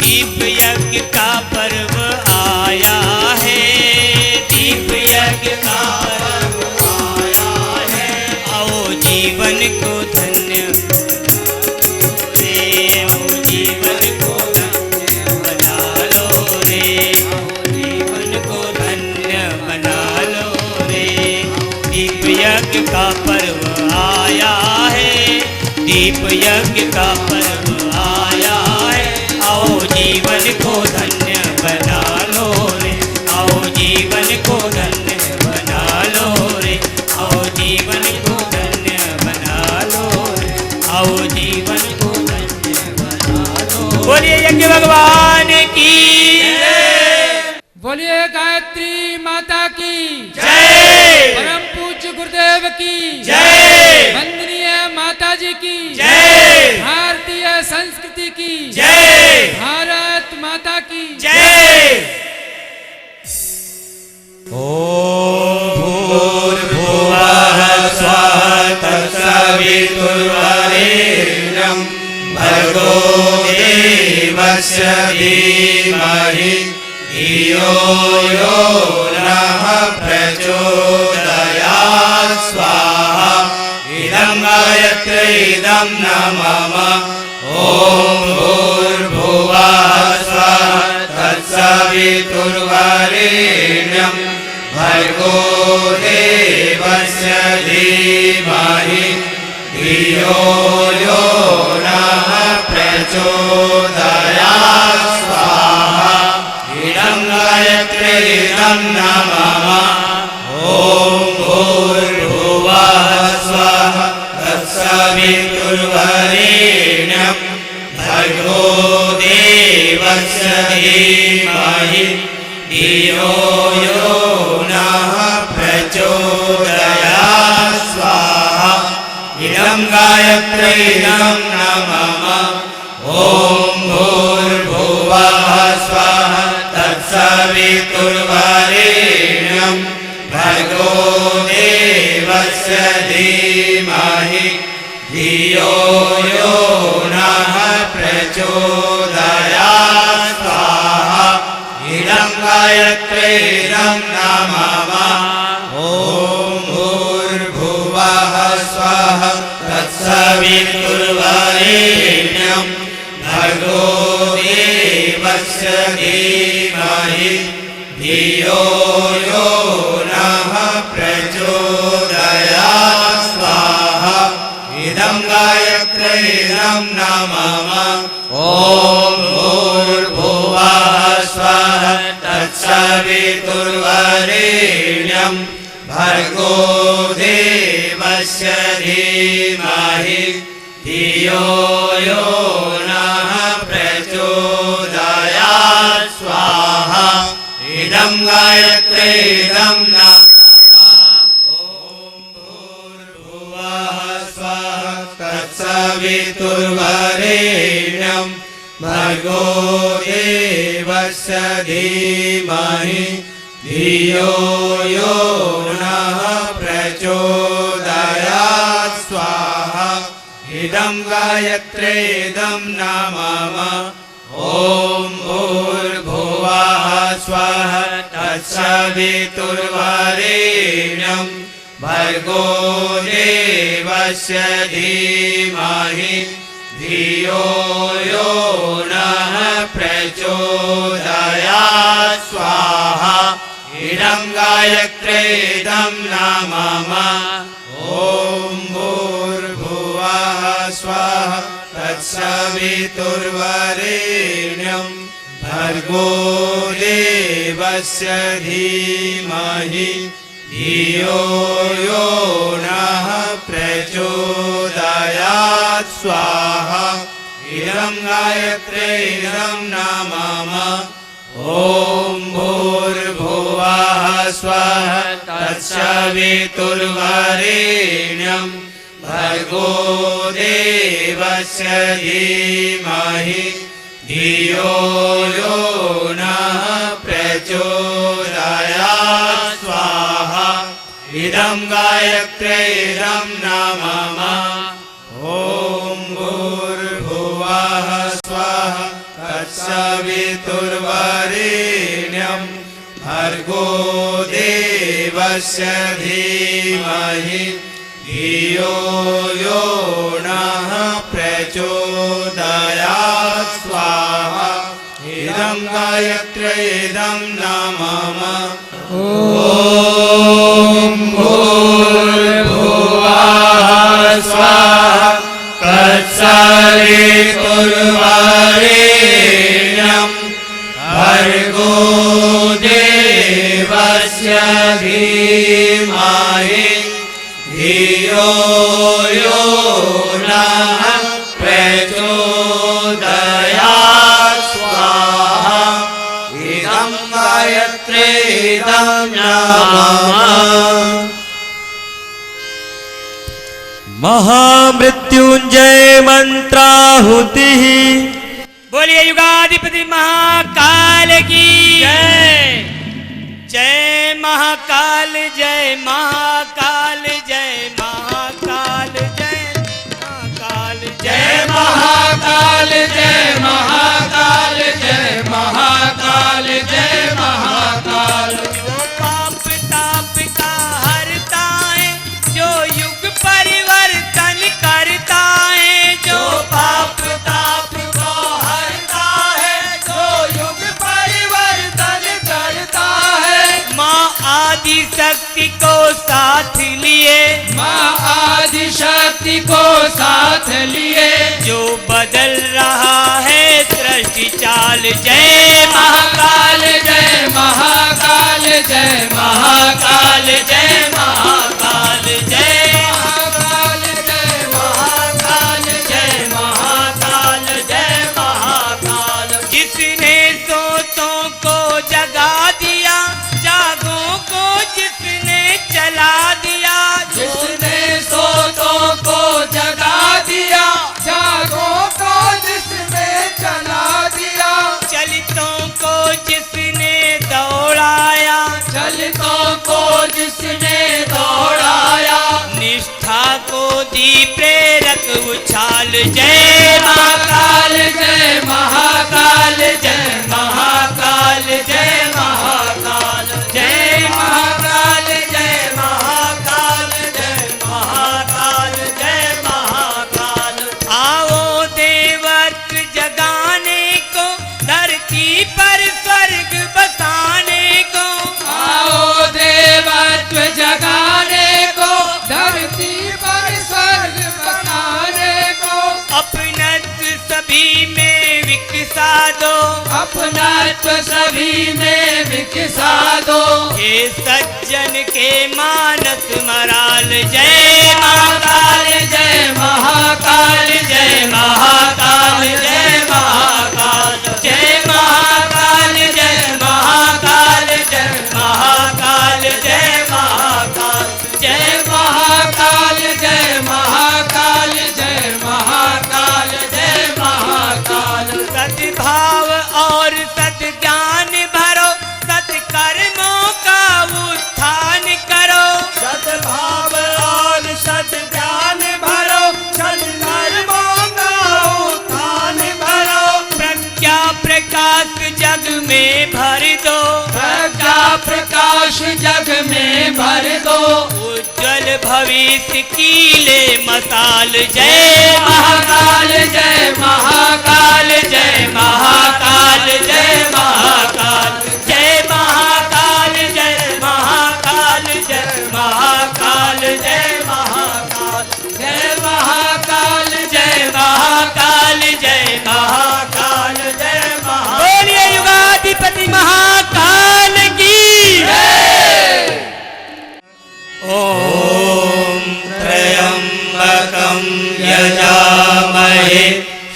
दीप यज्ञ का पर्व आया है, दीप यज्ञ का पर्व आया है, आओ जीवन को धन्य रे, आओ जीवन को धन्य बना लो रे, आओ जीवन को धन्य बना लो रे। दीप यज्ञ का पर्व आया है, दीप यज्ञ का पर्व आया है, आओ जीवन को धन्य बना लो रे, आओ जीवन को धन्य बना लो रे, आओ जीवन को धन्य बना लो रे, आओ जीवन को धन्य बना लो। बोलिए यज्ञ भगवान की बोलिए गायत्री माता की जय, परम पूज्य गुरुदेव की जय, वंदनीय माता जी की जय, भारतीय संस्कृति की जय, भारत माता की जय। भूर्भुवः स्वः तत्सवितुर्वरेण्यं भर्गो देवस्य धीमहि धियो यो नः प्रचोदयात् स्वाहा। इदं गायत्री इदं न मम। ॐ भूर्भुवः स्वः तत्सवितुर्वरेण्यं भर्गो देवस्य धीमहि धियो यो नः प्रचोदयात् स्वाहा। इदं गायत्री इदं न मम। ॐ भूर्भुवः स्वः तत्सवितुर्वरेण्यं भर्गो देवस्य धीमहि धियो यो नः प्रचोदयात् स्वाहा। इदं गायत्री इदं न मम। ॐ भूर्भुवः स्वः तत्सवितुर्वरेण्यं भर्गो देवस्य धीमहि धियो यो नः प्रचोदयात् स्वाहा। इदं गायत्री इदं न मम। ॐ भूर्भुवः स्वः तत्सवितुर्वरेण्यं भर्गो देवस्य धीमहि धियो यो नः प्रचोदयात् स्वाहा। इदं गायत्री इदं न मम। ॐ भूर्भुवः स्वः तत्सवितुर्वरेण्यं भर्गो देवस्य धीमहि धियो यो नः प्रचोदयात् स्वाहा। इदं गायत्री इदं न तत्सवितुर्वरेण्यं भर्गो देवस्य धीमहि धियो यो नः प्रचोदयात् स्वाहा। इदं गायत्री इदं न मम। ॐ भूर्भुवः स्वः तत्सवितुर्वरेण्यं भर्गो देवस्य धीमहि धियो यो नः प्रचोदयात् स्वाहा। इदं गायत्री इदं न मम। ॐ भूर्भुवः स्वः तत्सवितुर्वरेण्यं भर्गो देवस्य धीमहि धियो यो नः प्रचोदयात् स्वाहा इदं गायत्र्यै इदं नामम ॐ भूर्भुवः स्वः तत्सवितुर्वरेण्यं भर्गो देवस्य धीमहि धियो यो नः प्रचोदयात् स्वाहा इदं गायत्र्यै इदं नामम ॐ भूर्भुवः स्वः तत्सवितुर्वरेण्यं भर्गो देवस्य धीमहि धियो यो नः प्रचोदयात् स्वाहा इदं गायत्र्यै इदं नामम ॐ भूर्भुवः स्वः तत्सवितुर्वरेण्यं भर्गो देवस्य धीमहि धियो यो नः प्रचोदयात् स्वाहा इदं गायत्र्यै इदं नामः महामृत्युंजय मंत्राहुति। बोलिए युगाधिपति महाकाल की जय। जय महाकाल जय महाकाल जय महाकाल जय महाकाल जय महाकाल जय महाकाल जय महाकाल जय महाकाल। जो पाप ताप का हरता है जो युग परिवर्तन करता है जो पाप ताप को हरता है जो युग परिवर्तन करता है। माँ आदि शक्ति को साथ लिए माँ आदि शक्ति को साथ लिए जो बदल रहा है सृष्टि चाल जय महाकाल जय महाकाल जय महाकाल जय महाकाल जय महाकाल जय महाकाल जय महाकाल जय महाकाल। जिसने सोतों को जगा दिया जागों को जिसने चला दिया जिसने सोतों को जगा दिया जागों को जिसने चला दिया चलितों को जिसने दौड़ाया चलितों को जिसने दौड़ाया निष्ठा को दी प्रेरक उछाल जय महाकाल जय महाकाल जय महाकाल जय महाकाल जय महाकाल जय महाकाल जय महाकाल जय महाकाल। आओ देवत्व जगाने को धरती पर स्वर्ग बसाने को आओ देवत्व जगाने को धरती पर स्वर्ग बनाने को अपनत्व सभी में विकसा दो अपनत्व सभी में विकसा दो हे सज्जन के मानस मराल जय महाकाल जय महाकाल जय महाकाल जय महाकाल जय महाकाल जय महाकाल जय महाकाल जय महाकाल जय महाकाल जय महाकाल जय महाकाल जय महाकाल। सद्भाव और सद्ज्ञान भरो सत्कर्मों का उत्थान करो सद्भाव और सद्ज्ञान भरो सत्कर्मों का उत्थान भरो प्रज्ञा प्रकाश जग में भर दो प्रज्ञा प्रकाश जग में भर दो उज्जवल भविष्य की ले मसाल जय महाकाल जय महाकाल जय महाकाल जय महाकाल जय महाकाल जय महाकाल जय महाकाल जय महाकाल जय महाकाल जय महाकाल जय महाकाल जय महाकाल। बोलिए युगाधिपति महाकाल की ॐ त्र्यम्बकं यजामहे जामहे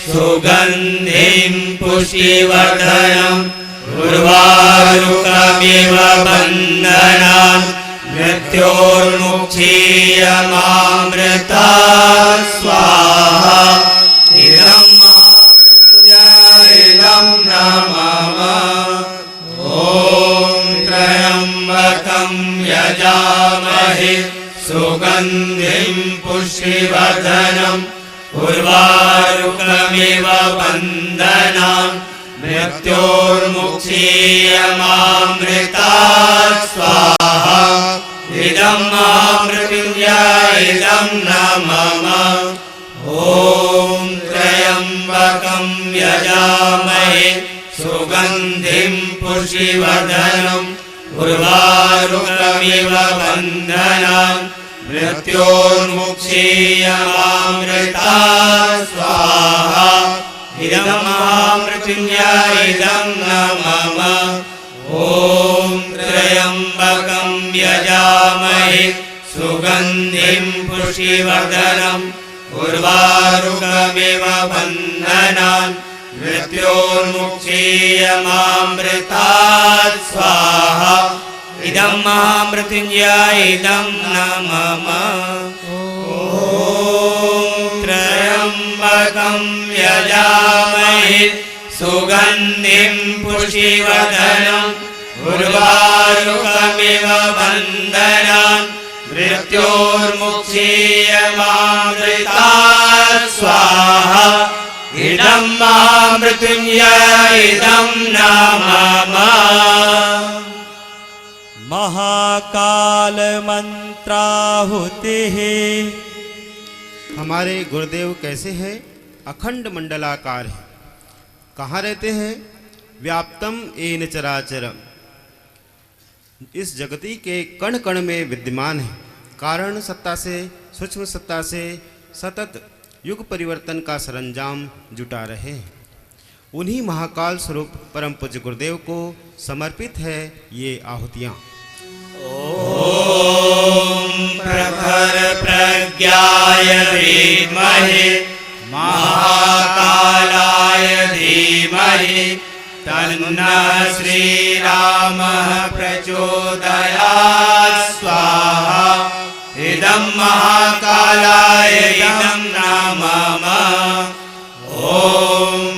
सुगन्धिं पुष्टिवर्धनम् उर्वारुकमिव बन्धनान् मृत्योर्मुक्षीयमामृता स्वाहा इदं नमः ॐ त्र्यम्बकं यजामहे सुगन्धिं पुष्टिवर्धनम् उर्वारुकमिव बन्धनान् मृत्योर्मुक्षीयमामृता स्वाहा इदं महामृत्युञ्जयं नमः ॐ त्र्यम्बकं यजामहे सुगन्धिं पुष्टिवर्धनम् उर्वारुकमिव बन्धनान् मृत्योर्मुक्षीयमामृता स्वाहा इदं महामृत्युञ्जयं नमः ॐ त्र्यम्बकं यजामहे सुगन्धिं पुष्टिवर्धनम् उर्वारुकमिव बन्धनान् मृत्योर्मुक्षीयमामृता स्वाहा इदं महामृत्युञ्जयं नमः ॐ त्र्यम्बकं यजामहे सुगन्धिं पुष्टिवर्धनम् उर्वारुकमिव बन्धनान् मृत्योर्मुक्षीयमामृता स्वाहा इदं महामृत्युञ्जयं नमः महाकाल मंत्राहुति। हमारे गुरुदेव कैसे हैं? अखंड मंडलाकार है। कहाँ रहते हैं? व्याप्तम येन चराचरम, इस जगती के कण कण में विद्यमान है। कारण सत्ता से, सूक्ष्म सत्ता से सतत युग परिवर्तन का सरंजाम जुटा रहे हैं। उन्हीं महाकाल स्वरूप परम पूज्य गुरुदेव को समर्पित है ये आहुतियाँ। ॐ प्रखर प्रज्ञाय विद्महे महाकालाय धीमहि तन्नः श्रीरामः प्रचोदयात् स्वाहा इदं महाकालाय इदं नमः ॐ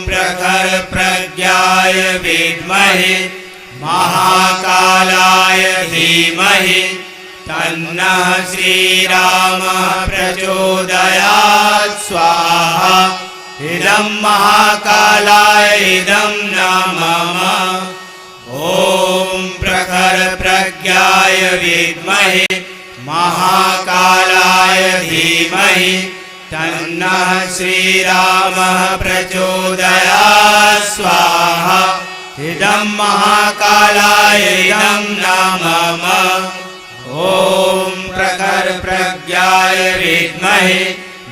प्रखर प्रज्ञाय विद्महे महाकालाय धीमहि तन्नः श्रीरामः प्रचोदयात् स्वाहा इदं महाकालाय इदं नमः ॐ प्रखर प्रज्ञाय विद्महे महाकालाय धीमहि तन्नः श्रीरामः प्रचोदयात् स्वाहा इदं महाकालाय इदं नमः ॐ प्रखर प्रज्ञाय विद्महे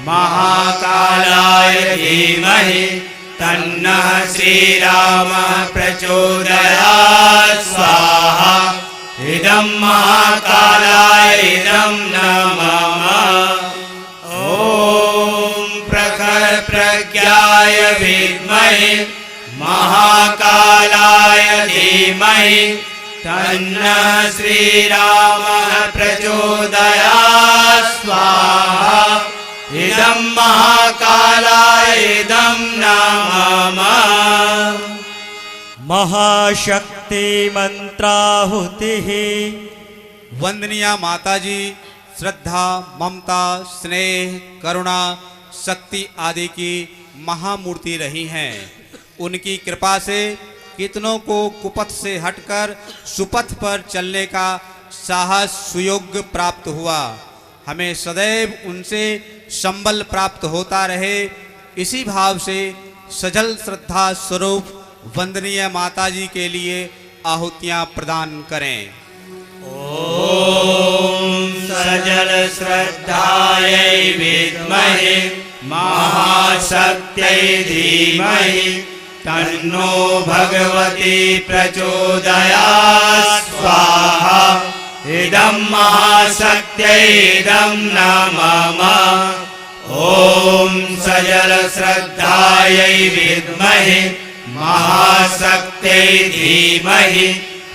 महाकालाय धीमहि तन्नः श्रीरामः प्रचोदयात् स्वाहा इदं महाकालाय इदं नमः ॐ प्रखर प्रज्ञाय विद्महे महाकालाय धीमहि तन्नः श्रीरामः प्रचोदयात् स्वाहा इदं महाकालाय इदं नमः महाशक्ति मंत्राहुति। वंदनीय माताजी श्रद्धा, ममता, स्नेह, करुणा, शक्ति आदि की महामूर्ति रही हैं। उनकी कृपा से कितनों को कुपथ से हटकर सुपथ पर चलने का साहस सुयोग्य प्राप्त हुआ। हमें सदैव उनसे संबल प्राप्त होता रहे। इसी भाव से सजल श्रद्धा स्वरूप वंदनीय माताजी के लिए आहुतियां प्रदान करें। ॐ सजल श्रद्धायै विद्महे महाशक्त्यै धीमहि तन्नो भगवती प्रचोदयात् स्वाहा इदं महाशक्त्यै इदं नमः ॐ ॐ सजल श्रद्धायै विद्महे महाशक्त्यै धीमहि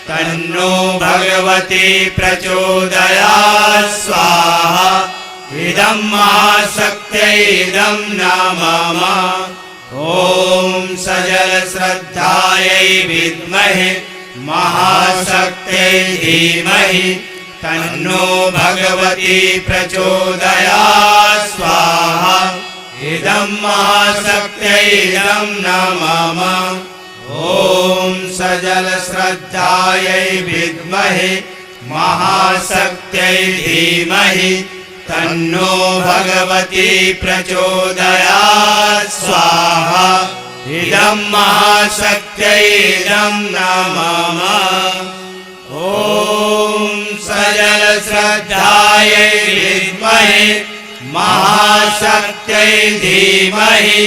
तन्नो भगवती प्रचोदयात् स्वाहा इदं महाशक्त्यै इदं न मम ॐ सजल श्रद्धायै विद्महे महाशक्त्यै धीमहि तन्नो भगवती प्रचोदयात् स्वाहा इदं महाशक्त्यै इदं न मम ॐ सजल श्रद्धायै विद्महे महाशक्त्यै धीमहि तन्नो भगवती प्रचोदयात् स्वाहा इदं महाशक्त्यै इदं न मम ॐ सजल श्रद्धायै विद्महे महाशक्त्यै धीमहि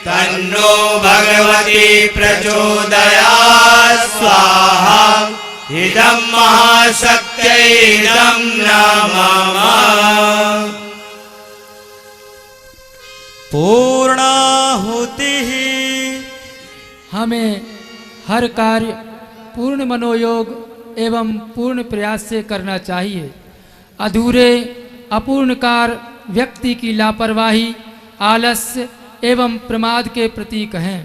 तन्नो भगवती प्रचोदयात् स्वाहा इदं महाशक्त्यै इदं न मम पूर्णाहुतिः। हमें हर कार्य पूर्ण मनोयोग एवं पूर्ण प्रयास से करना चाहिए। अधूरे अपूर्ण कार्य व्यक्ति की लापरवाही, आलस्य एवं प्रमाद के प्रतीक हैं।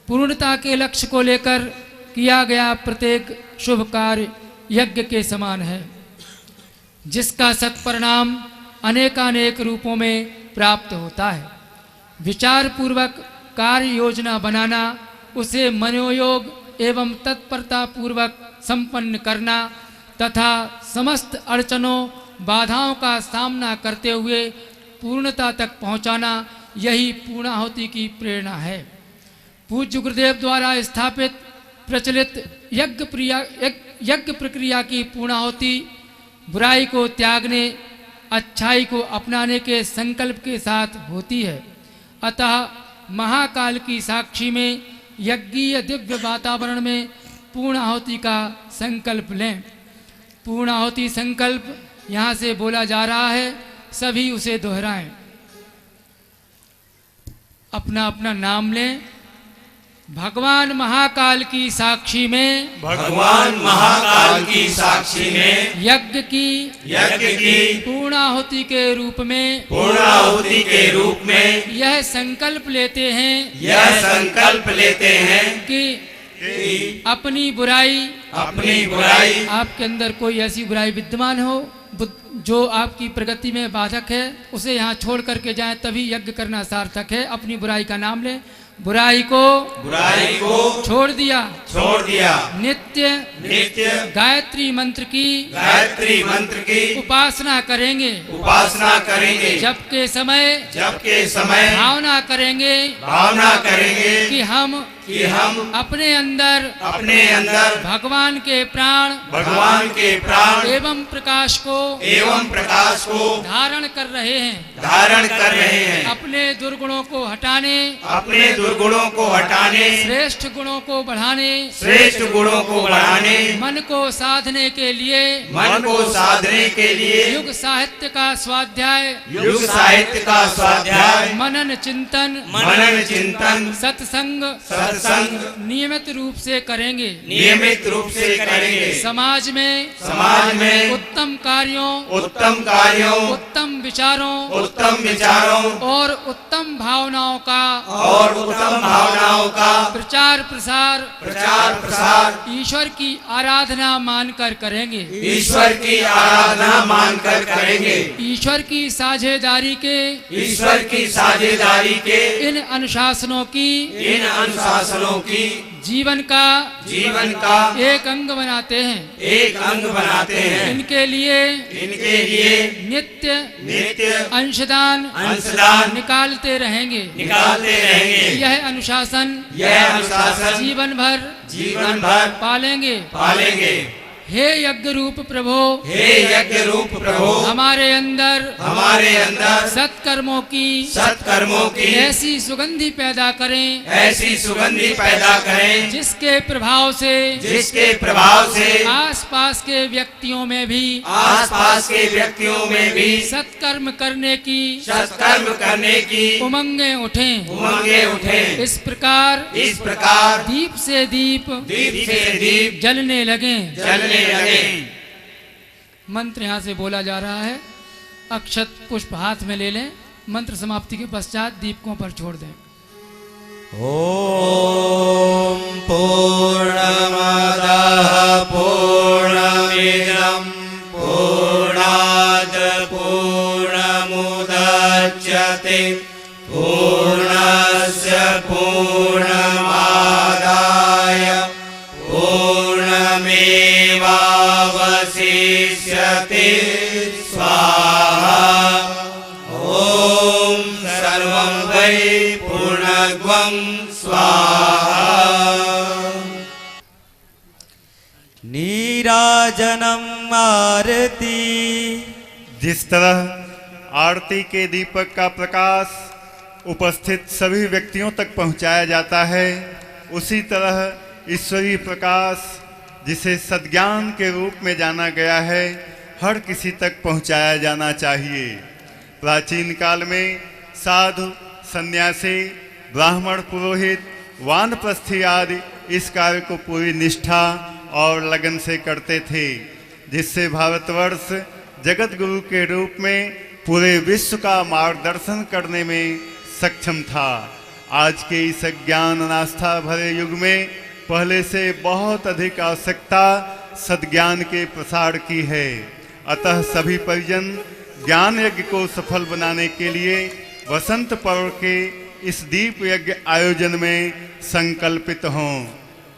पूर्णता के लक्ष्य को लेकर किया गया प्रत्येक शुभ कार्य यज्ञ के समान है, जिसका सत्परिणाम अनेकानेक रूपों में प्राप्त होता है। विचार पूर्वक कार्य योजना बनाना, उसे मनोयोग एवं तत्परता पूर्वक संपन्न करना तथा समस्त अड़चनों बाधाओं का सामना करते हुए पूर्णता तक पहुंचाना, यही पूर्णाहुति की प्रेरणा है। पूज्य गुरुदेव द्वारा स्थापित प्रचलित यज्ञ प्रक्रिया की पूर्णाहुति बुराई को त्यागने, अच्छाई को अपनाने के संकल्प के साथ होती है। अतः महाकाल की साक्षी में यज्ञीय दिव्य वातावरण में पूर्णाहुति का संकल्प लें। पूर्णाहुति संकल्प यहाँ से बोला जा रहा है, सभी उसे दोहराएं। अपना अपना नाम लें। भगवान महाकाल की साक्षी में, भगवान महाकाल की साक्षी में यज्ञ की पूर्णाहुति के रूप में यह संकल्प लेते हैं कि अपनी बुराई आपके अंदर कोई ऐसी बुराई विद्यमान हो जो आपकी प्रगति में बाधक है, उसे यहाँ छोड़ करके जाएं, तभी यज्ञ करना सार्थक है। अपनी बुराई का नाम लें। बुराई को छोड़ दिया नित्य गायत्री मंत्र की उपासना करेंगे। जबके समय भावना करेंगे कि हम अपने अंदर भगवान के प्राण एवं प्रकाश को धारण कर रहे हैं। अपने दुर्गुणों को हटाने, श्रेष्ठ गुणों को बढ़ाने, मन को साधने के लिए युग साहित्य का स्वाध्याय, मनन चिंतन सत्संग नियमित रूप से करेंगे। समाज में उत्तम कार्यों, उत्तम विचारों और उत्तम भावनाओं का प्रचार प्रसार ईश्वर की आराधना मानकर करेंगे। ईश्वर की साझेदारी के इन अनुशासनों की जीवन का एक अंग बनाते हैं। इनके लिए नित्य अंशदान निकालते रहेंगे। यह अनुशासन जीवन भर पालेंगे। हे यज्ञ रूप प्रभो, हे यज्ञ रूप प्रभो, हमारे अंदर सत्कर्मों की ऐसी सुगंधि पैदा करें, ऐसी सुगंधि पैदा करें, जिसके प्रभाव से आसपास के व्यक्तियों में भी सत्कर्म करने की उमंगें उठें। इस प्रकार दीप से दीप जलने लगे। मंत्र यहाँ से बोला जा रहा है। अक्षत पुष्प हाथ में ले लें। मंत्र समाप्ति के पश्चात दीपकों पर छोड़ दें। ॐ पूर्णमदः पूर्णमिदं पूर्णात् पूर्णमुदच्यते पूर्णस्य पूर्णमादाय पूर्णमेवावशिष्यते स्वाहा। ॐ सर्वं वै पूर्णत्वं स्वाहा। नीराजनम आरती। जिस तरह आरती के दीपक का प्रकाश उपस्थित सभी व्यक्तियों तक पहुंचाया जाता है, उसी तरह ईश्वरीय प्रकाश जिसे सद्ज्ञान के रूप में जाना गया है, हर किसी तक पहुंचाया जाना चाहिए। प्राचीन काल में साधु, सन्यासी, ब्राह्मण, पुरोहित, वानप्रस्थी आदि इस कार्य को पूरी निष्ठा और लगन से करते थे, जिससे भारतवर्ष जगत गुरु के रूप में पूरे विश्व का मार्गदर्शन करने में सक्षम था। आज के इस ज्ञान आस्था भरे युग में पहले से बहुत अधिक आवश्यकता सद्ज्ञान के प्रसार की है। अतः सभी परिजन ज्ञान यज्ञ को सफल बनाने के लिए वसंत पर्व के इस दीप यज्ञ आयोजन में संकल्पित हों।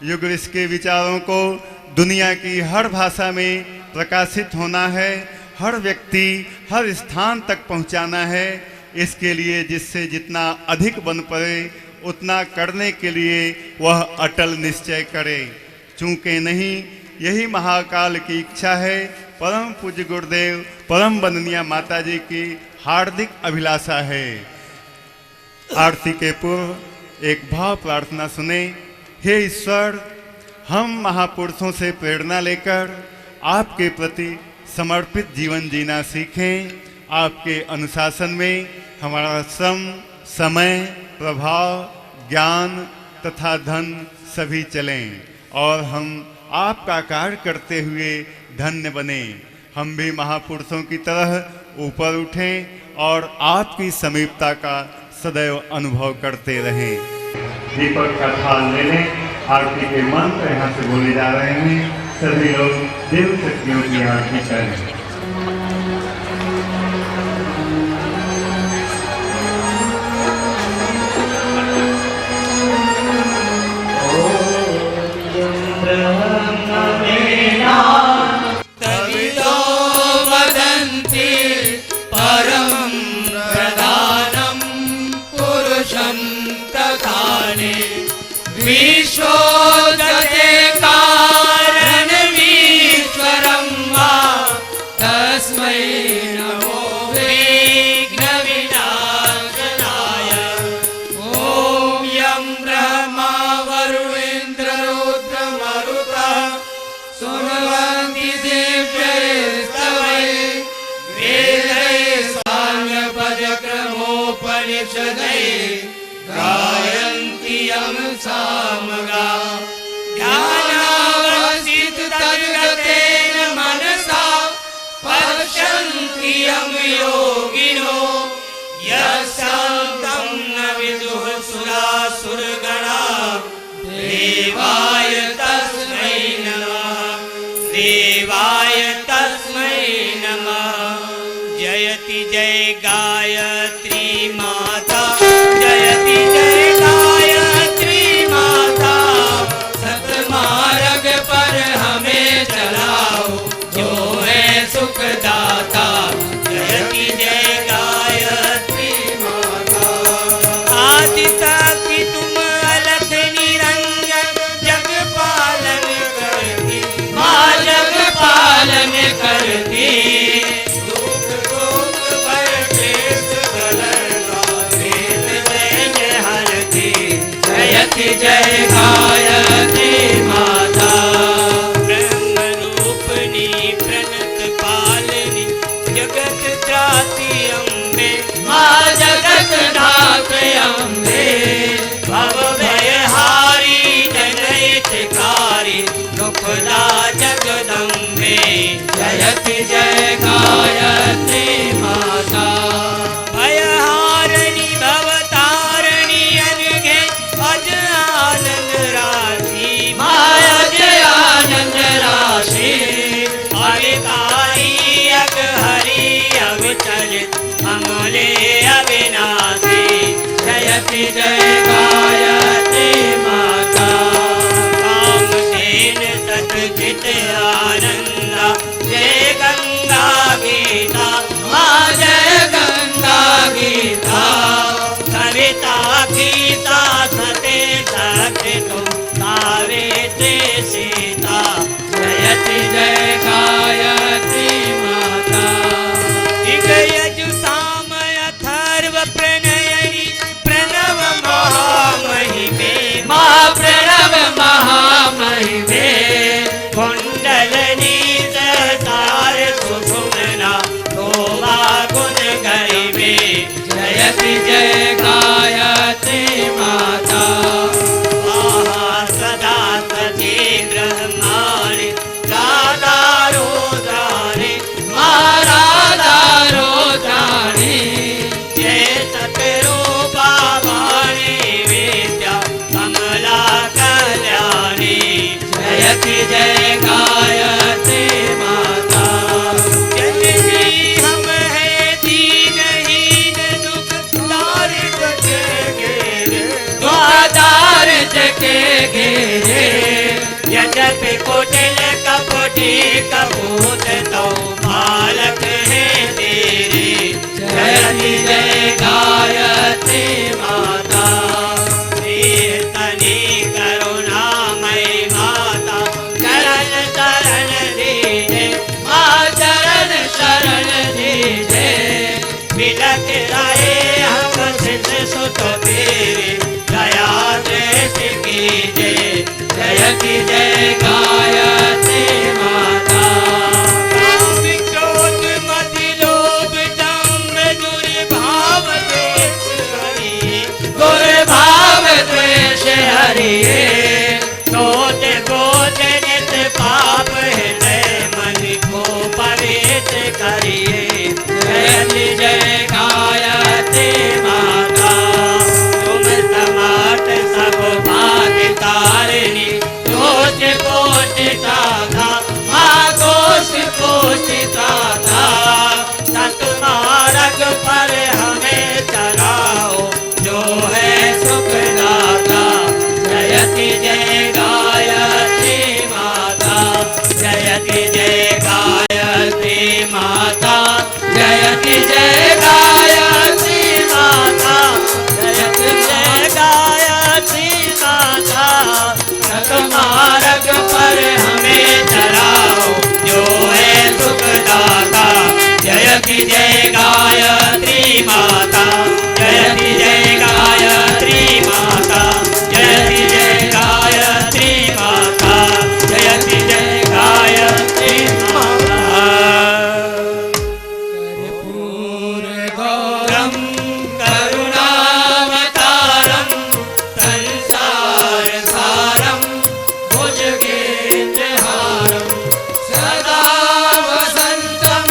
युग के विचारों को दुनिया की हर भाषा में प्रकाशित होना है, हर व्यक्ति हर स्थान तक पहुंचाना है। इसके लिए जिससे जितना अधिक बन पड़े उतना करने के लिए वह अटल निश्चय करे। चूंकि नहीं यही महाकाल की इच्छा है, परम पूज्य गुरुदेव परम वंदनीय माता जी की हार्दिक अभिलाषा है। आरती के पूर्व एक भाव प्रार्थना सुने। हे ईश्वर, हम महापुरुषों से प्रेरणा लेकर आपके प्रति समर्पित जीवन जीना सीखें। आपके अनुशासन में हमारा श्रम, समय, प्रभाव, ज्ञान तथा धन सभी चलें और हम आपका कार्य करते हुए धन्य बने। हम भी महापुरुषों की तरह ऊपर उठें और आपकी समीपता का सदैव अनुभव करते रहें। दीपक का थाल ले लें। आरती के मंत्र यहाँ से बोले जा रहे हैं। सभी लोग देव शक्तियों की आरती करें। तविदो वदन्ति परमं प्रधानं पुरुषं तथाने विश्वोदते कारणमीश्वरं वा तस्मै नमो विघ्नविनाशनाय। ॐ यं ब्रह्मा वरुणेन्द्ररुद्रमरुतः शृण्वन्ति दिव्यैस्तवैः वेदैः साङ्गपदक्रमोपनिषदैः गायन्ति यं सामगा। ध्यानावस्थिततद्गतेन मनसा पश्यन्ति यं योगिनो यस्यान्तं न विदुः सुरासुरगणाः। देवाय तस्मै नमः, देवाय तस्मै नमः। जयति जय गायत्री माता, जयति जय गायत्री माता। सतमार्ग पर हमें चलाओ, जो है सुखदाता। जयति जय गायत्री माता। आदिशक्ति तुम अलख निरंजन, जग पालन करती माँ जग बोले अविनाशी जयति जय गायत्री माता कामधेन सतचित आनंदा जय गंगा गीता माँ जय गंगा गीता सविता गीता सते सत्य तुम सावित्री सीता जयति जय गायत्री माता यजुसामय अथर्व प्रणयनी प्रणव महामहिमे महा प्रणव महामहिमे कुंडलनी सहसार सुषुम्ना शोभा गुण गरिमे जयति जय गायत्री माता सदा सती ब्रह्माणि राधा रोदानि राधा रोदानि जय सतरूपा वाणी विद्या कमला कल्याणी जयति जय गायत्री माता जननी हम है दीनहीन दुख दारिद्र के घेरे दारिद्र के घेरे यद्यपि कुटिल कपटी कपूत तो बालक है तेरे जयति जय गायत्री माता तनी करुणामयी माता चरण शरण दीजे माँ चरण शरण दीजे बिलक रहे हम सिद्ध सुत तेरे दया दृष्टि कीजे जयति जय गायत्री माता क्रोध मति लोभ दम्भ दुर्भाव द्वेष हरि दुर्भाव द्वेष हरि क्रोध क्रोध नित पाप हृदय मन को पवित्र करिए जयति जय गायत्री माता तुम समाट सब भाग तारिणी दोष पोषिता था माँ दोष पोषिता था सतमार्ग पर हमें चलाओ जो है सुखदाता जयति जय गायत्री माता जयति जय गायत्री माता जयति जय गायत्री माता जयति जय गायत्री माता सतमार्ग पर हमें चलाओ जो है सुखदाता जयति जय गायत्री माता जयति जय गायत्री माता जयति जय गायत्री माता जयति जय गायत्री माता कर्पूर गौरम करुणावतारम संसार सारम भुजगेन्द्रहारम सदा वसंतम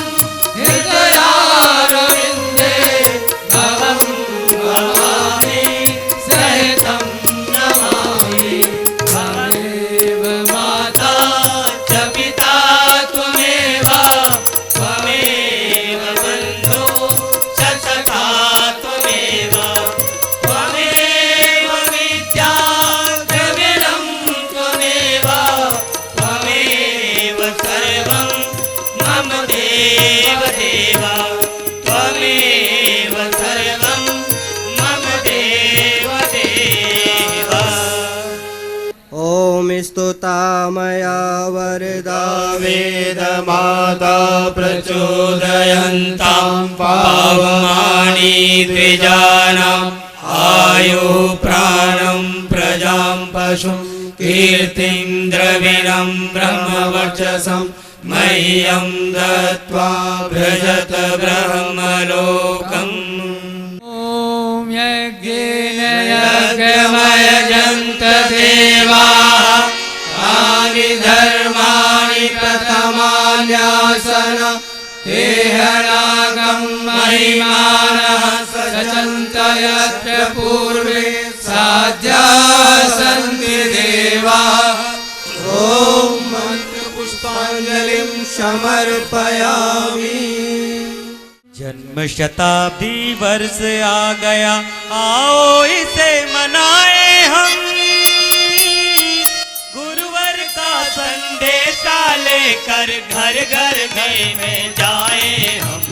हृदयारविंदे भवं भवामि सहितं नमामि त्वमेव माता च पिता त्वमेव त्वमेव बन्धो च सखा त्वमेव त्वमेव विद्या द्रविणं त्वमेव त्वमेव सर्वं मम देव देव त्वमेव सर्वं मम देव देव ॐ स्तुता मया वरदा वेदमाता प्रचोदयन्तां पावमानि द्विजानाम् आयु प्राणं प्रजां पशुं कीर्तिं द्रविणं ब्रह्मवर्चसं मह्यं दत्त्वा व्रजत ब्रह्मलोकम् ॐ यज्ञेन यज्ञमयजन्त देवाः तानि धर्माणि प्रथमान्यासन तेहनागं महिमानः सचन्त यत्र पूर्वे साध्या सन्ति देवाः ॐ मन्त्रपुष्पाञ्जलिं समर्पयामि। जन्म शताब्दी वर्ष आ गया, आओ इसे मनाए हम। गुरुवर का संदेशा लेकर घर घर गए में जाए हम,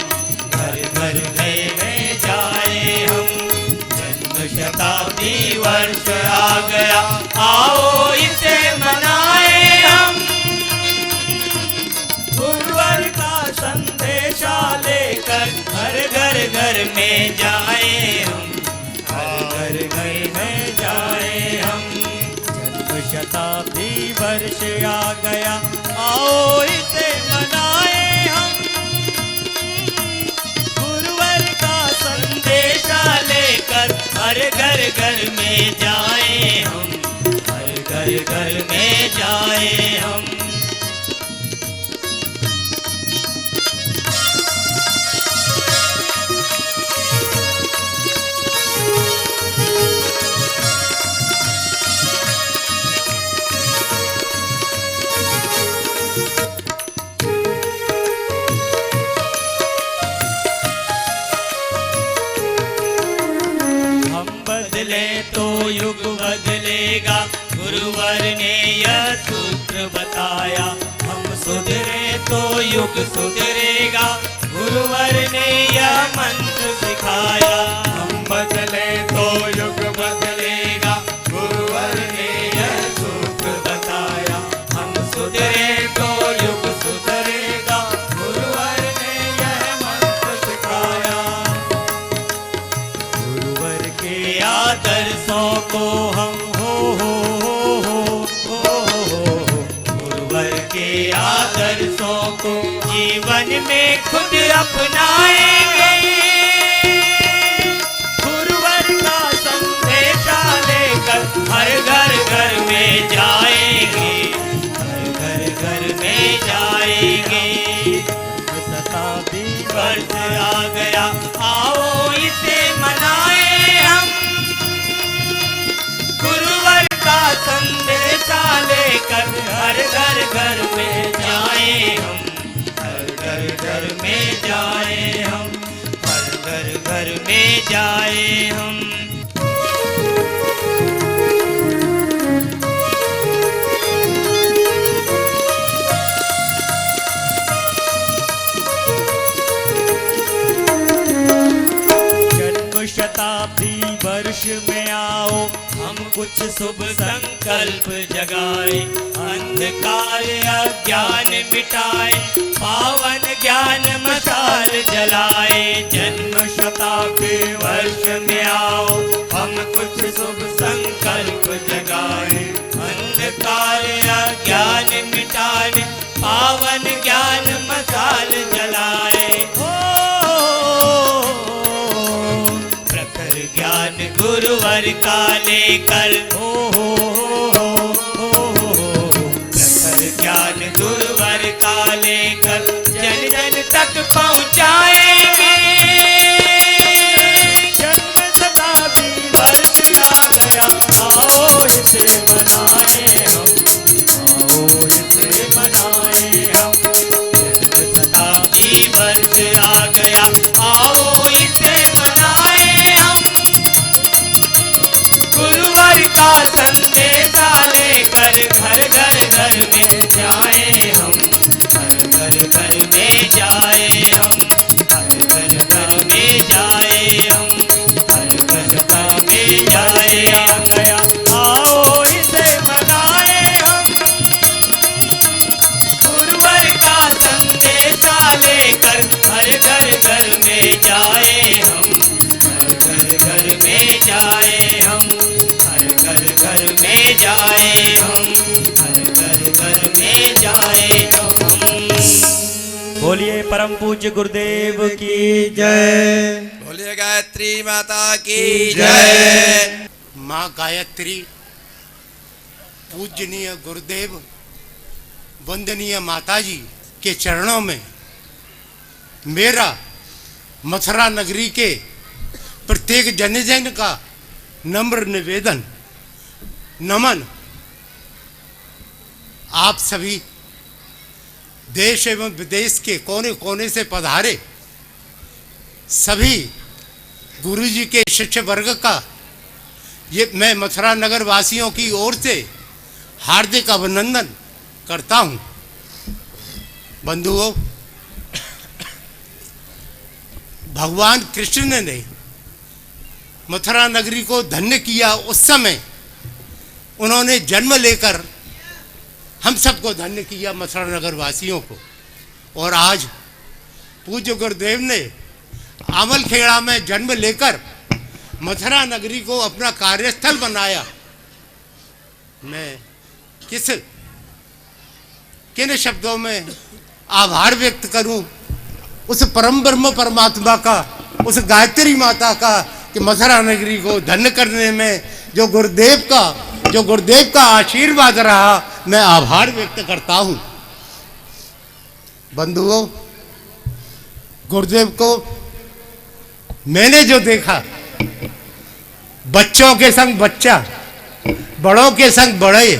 घर घर गए में जाए हम। जन्म शताब्दी वर्ष आ गया, आओ इसे मनाए हम। गुरुवर का संदेशा लेकर घर में जाए हम, घर घर में जाए हम। जन्म शताब्दी वर्ष आ गया, आओ इसे मनाए हम। गुरुवर का संदेशा लेकर घर में जाए हम, घर में जाए हम। तो युग बदलेगा, गुरुवर ने यह सूत्र बताया। हम सुधरे तो युग सुधरेगा, गुरुवर ने यह मंत्र सिखाया। हम बदले तो युग बदलेगा, गुरुवर ने यह सूत्र बताया। हम सुधरे तो युग सुधरेगा, गुरुवर ने यह मंत्र सिखाया। गुरुवर के आदर्शों को हम गुरुवर के आदर्शों को जीवन में खुद अपनाएंगे। गुरुवर का संदेशा लेकर घर में जाएंगे, घर में जाएंगे। शताब्दी वर्ष आ गया, आओ इसे मनाए हम। गुरुवर का संदेशा लेकर घर में जाए हम, घर में जाए हम, घर में जाए हम। शताब्दी वर्ष में आओ, हम कुछ शुभ संकल्प जगाए। अंधकार अज्ञान मिटाए, पावन ज्ञान मशाल जलाए। जन्म शताब्दी वर्ष में आओ, हम कुछ शुभ संकल्प जगाए। अंधकार अज्ञान मिटाए, पावन ज्ञान मशाल जलाए। ज्ञान गुरुवर का लेकर प्रखर ज्ञान गुरुवर का लेकर जन जन तक पहुँचाएंगे। जन्म शताब्दी वर्ष आ गया, आओ इसे मनाए हम, आओ इसे मनाए हम। जन्म शताब्दी वर्ष आ गया, आओ इसे मनाए हम। गुरुवर का संदेशा लेकर घर में जाए हम, घर में जाए हम, घर में जाए हम, घर में जाए आ गया, आओ इसे मनाए हम। गुरुवर का संदेशा लेकर घर में जाए हम, घर में जाए हम, घर में जाए हम, घर में जाए हम। बोलिए परम पूज्य गुरुदेव की जय। बोलिए गायत्री माता की जय। माँ गायत्री, पूजनीय गुरुदेव, वंदनीय माताजी के चरणों में मेरा मथुरा नगरी के प्रत्येक जन जन का नम्र निवेदन, नमन। आप सभी देश एवं विदेश के कोने कोने से पधारे सभी गुरुजी के शिष्य वर्ग का ये मैं मथुरा नगर वासियों की ओर से हार्दिक अभिनंदन करता हूँ। बंधुओं, भगवान कृष्ण ने मथुरा नगरी को धन्य किया उस समय उन्होंने जन्म लेकर हम सबको धन्य किया, मथुरा नगर वासियों को। और आज पूज्य गुरुदेव ने आमलखेड़ा में जन्म लेकर मथुरा नगरी को अपना कार्यस्थल बनाया। मैं किन शब्दों में आभार व्यक्त करूं उस परम ब्रह्म परमात्मा का, उस गायत्री माता का कि मथुरा नगरी को धन्य करने में जो गुरुदेव का आशीर्वाद रहा, मैं आभार व्यक्त करता हूं। बंधुओं, गुरुदेव को मैंने जो देखा, बच्चों के संग बच्चा, बड़ों के संग बड़े,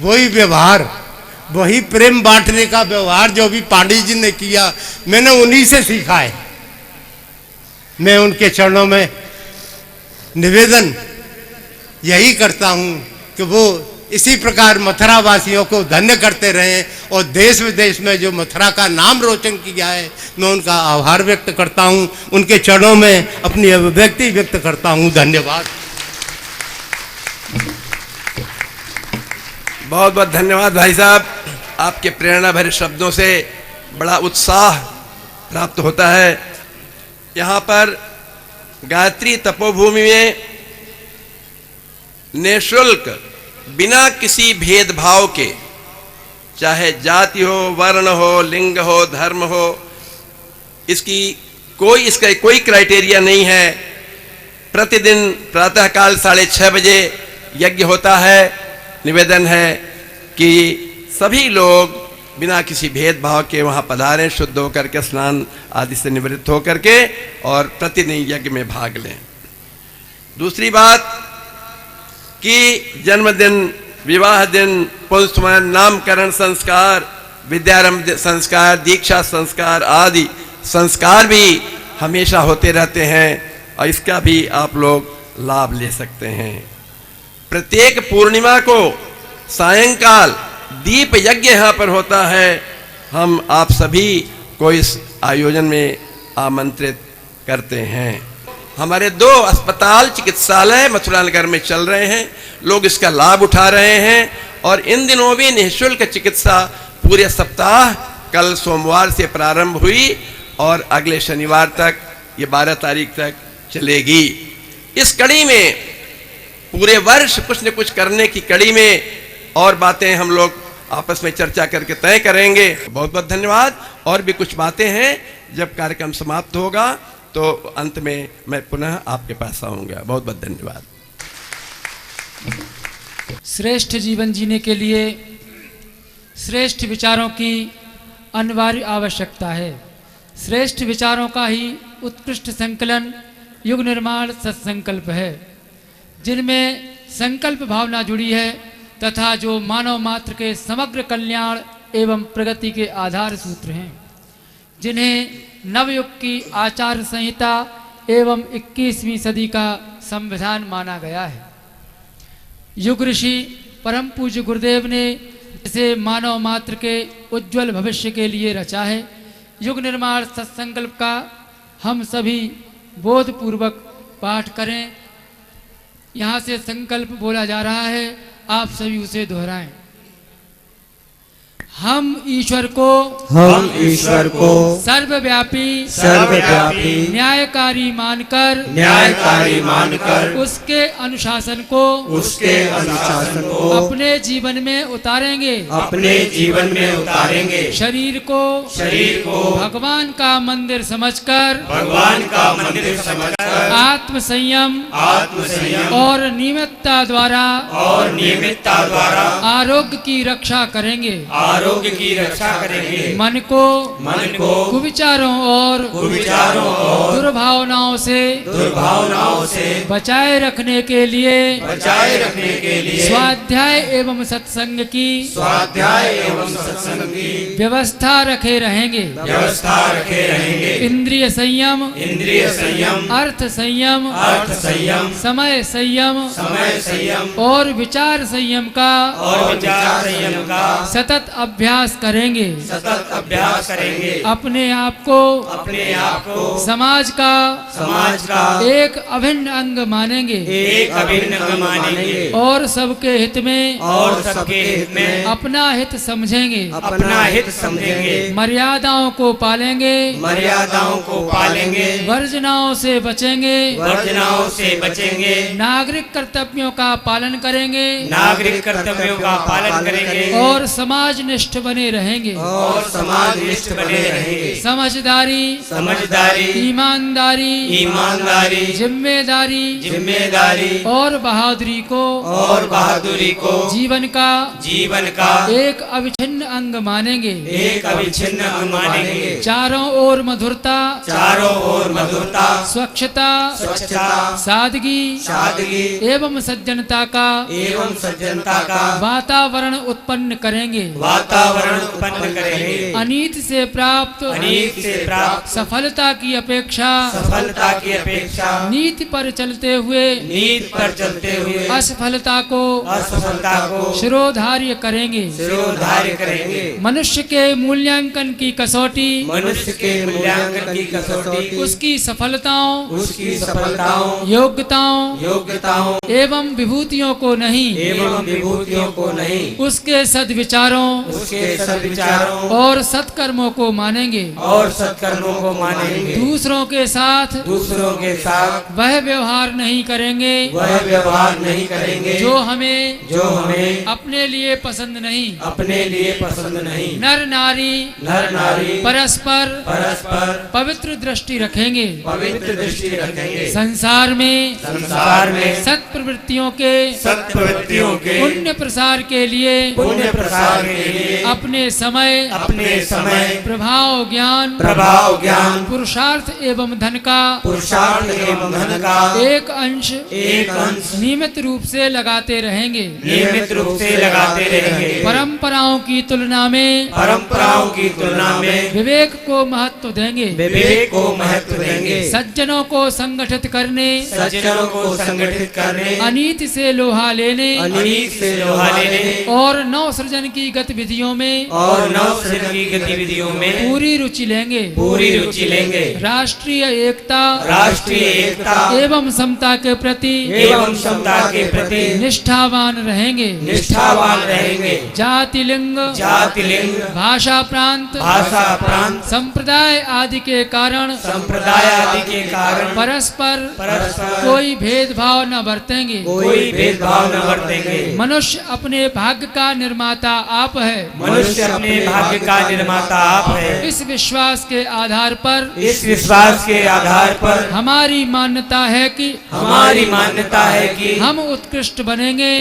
वही व्यवहार, वही प्रेम बांटने का व्यवहार जो भी पांडे जी ने किया, मैंने उन्हीं से सीखा है। मैं उनके चरणों में निवेदन यही करता हूं कि वो इसी प्रकार मथुरा वासियों को धन्य करते रहें और देश विदेश में जो मथुरा का नाम रोशन किया है, मैं उनका आभार व्यक्त करता हूं, उनके चरणों में अपनी अभिव्यक्ति व्यक्त करता हूं। धन्यवाद। बहुत बहुत धन्यवाद भाई साहब, आपके प्रेरणा भरे शब्दों से बड़ा उत्साह प्राप्त होता है। यहाँ पर गायत्री तपोभूमि में निःशुल्क बिना किसी भेदभाव के, चाहे जाति हो, वर्ण हो, लिंग हो, धर्म हो, इसका कोई क्राइटेरिया नहीं है। प्रतिदिन प्रातःकाल 6:30 बजे यज्ञ होता है। निवेदन है कि सभी लोग बिना किसी भेदभाव के वहाँ पधारें, शुद्ध होकर के, स्नान आदि से निवृत्त होकर के, और प्रतिदिन यज्ञ में भाग लें। दूसरी बात कि जन्मदिन, विवाह दिन, पुंस्मरण, नामकरण संस्कार, विद्यारंभ संस्कार, दीक्षा संस्कार आदि संस्कार भी हमेशा होते रहते हैं और इसका भी आप लोग लाभ ले सकते हैं। प्रत्येक पूर्णिमा को सायंकाल दीप यज्ञ यहाँ पर होता है। हम आप सभी को इस आयोजन में आमंत्रित करते हैं। हमारे 2 अस्पताल चिकित्सालय मथुरा नगर में चल रहे हैं, लोग इसका लाभ उठा रहे हैं और इन दिनों भी निःशुल्क चिकित्सा पूरे सप्ताह, कल सोमवार से प्रारंभ हुई और अगले शनिवार तक, ये 12 तारीख तक चलेगी। इस कड़ी में पूरे वर्ष कुछ न कुछ करने की कड़ी में और बातें हम लोग आपस में चर्चा करके तय करेंगे। बहुत बहुत धन्यवाद। और भी कुछ बातें हैं, जब कार्यक्रम समाप्त होगा तो अंत में मैं पुनः आपके पास आऊँगा। बहुत बहुत धन्यवाद। श्रेष्ठ जीवन जीने के लिए श्रेष्ठ विचारों की अनिवार्य आवश्यकता है। श्रेष्ठ विचारों का ही उत्कृष्ट संकलन युग निर्माण सत्संकल्प है, जिनमें संकल्प भावना जुड़ी है तथा जो मानव मात्र के समग्र कल्याण एवं प्रगति के आधार सूत्र हैं, जिन्हें नवयुग की आचार संहिता एवं 21वीं सदी का संविधान माना गया है। युग ऋषि परम पूज्य गुरुदेव ने इसे मानव मात्र के उज्जवल भविष्य के लिए रचा है। युग निर्माण सत्संकल्प का हम सभी बोधपूर्वक पाठ करें। यहाँ से संकल्प बोला जा रहा है, आप सभी उसे दोहराएं। हम ईश्वर को सर्वव्यापी न्यायकारी मानकर उसके अनुशासन को अपने जीवन में उतारेंगे शरीर को भगवान का मंदिर समझकर आत्म संयम और नियमितता द्वारा आरोग्य की रक्षा करेंगे। मन को कुविचारों और दुर्भावनाओं से बचाए रखने के लिए स्वाध्याय एवं सत्संग की व्यवस्था रखे रहेंगे इंद्रिय संयम अर्थ संयम समय संयम और विचार संयम का सतत अभ्यास करेंगे अपने आप को समाज का एक अभिन्न अंग मानेंगे और सबके हित में अपना हित समझेंगे मर्यादाओं को पालेंगे वर्जनाओं से बचेंगे नागरिक कर्तव्यों का पालन करेंगे और समाजनिष्ठ बने रहेंगे समझदारी ईमानदारी जिम्मेदारी और बहादुरी को जीवन का एक अविच्छिन्न अंग मानेंगे चारों ओर मधुरता स्वच्छता सादगी एवं सज्जनता का वातावरण उत्पन्न करेंगे अनीत से प्राप्त सफलता की अपेक्षा नीति पर चलते हुए असफलता को शिरोधार्य करेंगे मनुष्य के मूल्यांकन की कसौटी उसकी सफलताओं योग्यताओं एवं विभूतियों को नहीं उसके सद्विचारों और सत्कर्मों को मानेंगे दूसरों के साथ वह व्यवहार नहीं करेंगे जो हमें अपने लिए पसंद नहीं नर नारी परस्पर पवित्र दृष्टि रखेंगे संसार में सत प्रवृत्तियों के पुण्य प्रसार के लिए अपने समय प्रभाव ज्ञान पुरुषार्थ एवं धन का एक अंश नियमित रूप से लगाते रहेंगे परंपराओं की तुलना में विवेक को महत्व देंगे सज्जनों को संगठित करने अनीति से लोहा लेने और नव सृजन की गतिविधियों में पूरी रुचि लेंगे राष्ट्रीय एकता एवं समता के प्रति निष्ठावान रहेंगे जाति लिंग भाषा प्रांत संप्रदाय आदि के कारण परस्पर कोई भेदभाव न बरतेंगे मनुष्य अपने भाग्य का निर्माता आप है इस विश्वास के आधार पर हमारी मान्यता है कि हम उत्कृष्ट बनेंगे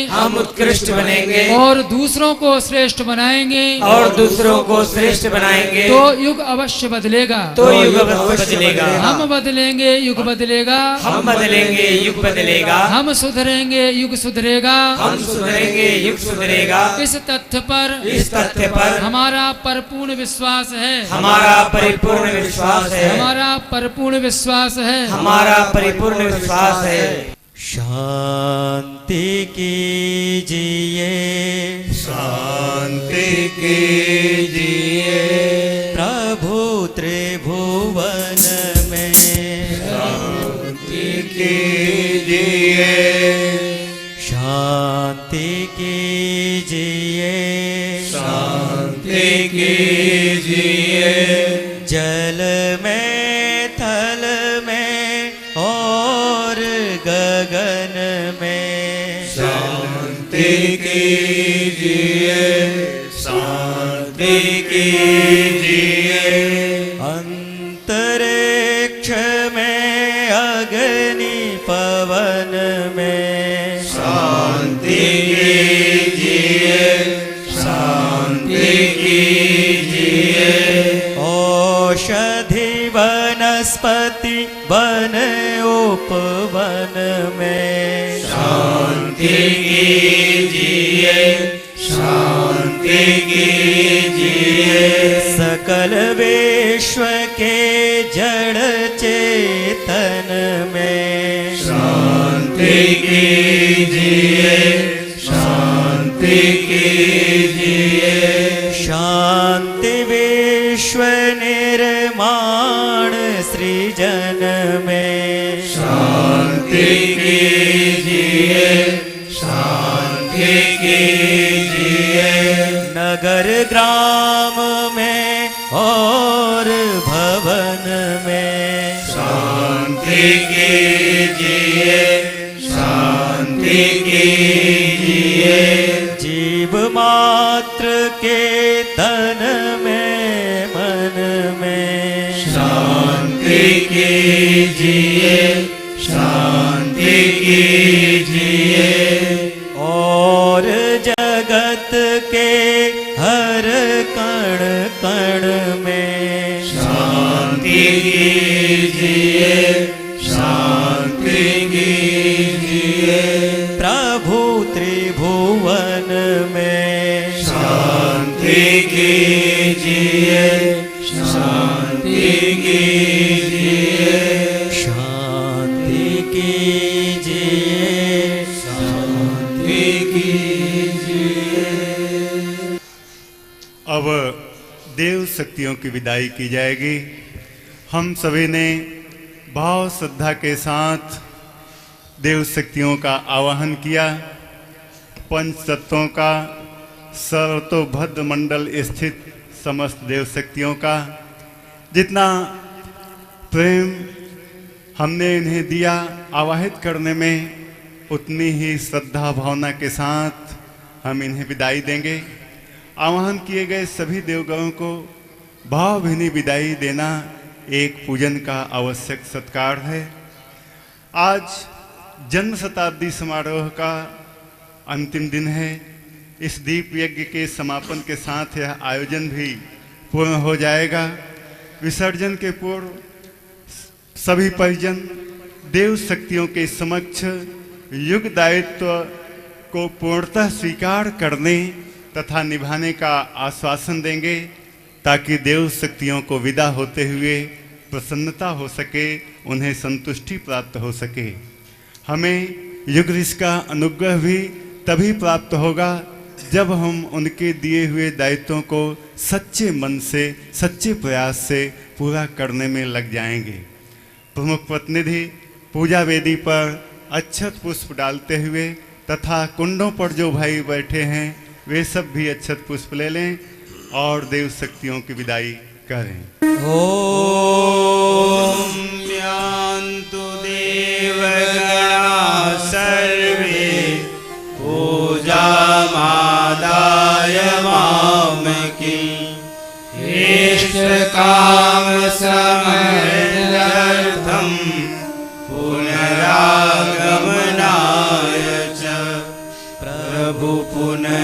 और दूसरों को श्रेष्ठ बनाएंगे तो युग अवश्य बदलेगा हम बदलेंगे युग बदलेगा हम सुधरेंगे युग सुधरेगा इस तथ्य पर हमारा परिपूर्ण विश्वास है हमारा परिपूर्ण विश्वास है शांति कीजिए प्रभु त्रिभुवन में शांति कीजिए जल में थल में और गगन में शांति कीजिए अंतरिक्ष में अग्नि पवन में शांति कीजिए औषधि वनस्पति प्रति वन उपवन में शांति कीजिए, शांति कीजिए। सकल विश्व के जड़ चेतन में शांति कीजिए, शांति कीजिए। शांति विश्व निर्माण सृजन में शांति कीजिए, शांति कीजिए। नगर ग्राम में और भवन में शांति कीजिए, शांति कीजिए। जीव मात्र के तन में मन में शांति कीजिए, शांति कीजिए। और जगत के हर कण कण में शांति कीजिए, शांति कीजिए। प्रभु त्रिभुवन में शांति कीजिए, शांति कीजिए। शांति कीजिए, शांति कीजिए। अब देव शक्तियों की विदाई की जाएगी। हम सभी ने भाव श्रद्धा के साथ देव शक्तियों का आवाहन किया। पंच तत्वों का, सर्वतोभद्र मंडल स्थित समस्त देव शक्तियों का जितना प्रेम हमने इन्हें दिया आवाहित करने में, उतनी ही श्रद्धा भावना के साथ हम इन्हें विदाई देंगे। आवाहन किए गए सभी देवगणों को भावभीनी विदाई देना एक पूजन का आवश्यक सत्कार है। आज जन्म शताब्दी समारोह का अंतिम दिन है। इस दीप यज्ञ के समापन के साथ यह आयोजन भी पूर्ण हो जाएगा। विसर्जन के पूर्व सभी परिजन देव शक्तियों के समक्ष युग दायित्व को पूर्णतः स्वीकार करने तथा निभाने का आश्वासन देंगे, ताकि देव शक्तियों को विदा होते हुए प्रसन्नता हो सके, उन्हें संतुष्टि प्राप्त हो सके। हमें युग ऋषि का अनुग्रह भी तभी प्राप्त होगा जब हम उनके दिए हुए दायित्वों को सच्चे मन से, सच्चे प्रयास से पूरा करने में लग जाएंगे। प्रमुख प्रतिनिधि पूजा वेदी पर अक्षत पुष्प डालते हुए तथा कुंडों पर जो भाई बैठे हैं वे सब भी अक्षत पुष्प ले लें और देव शक्तियों की विदाई करें। ओम यान्तु देवगणा सर्वे पूजामादाय मामकी इष्टकाम समर्थम पुनरागमनाय च प्रभु पुनरागमनाय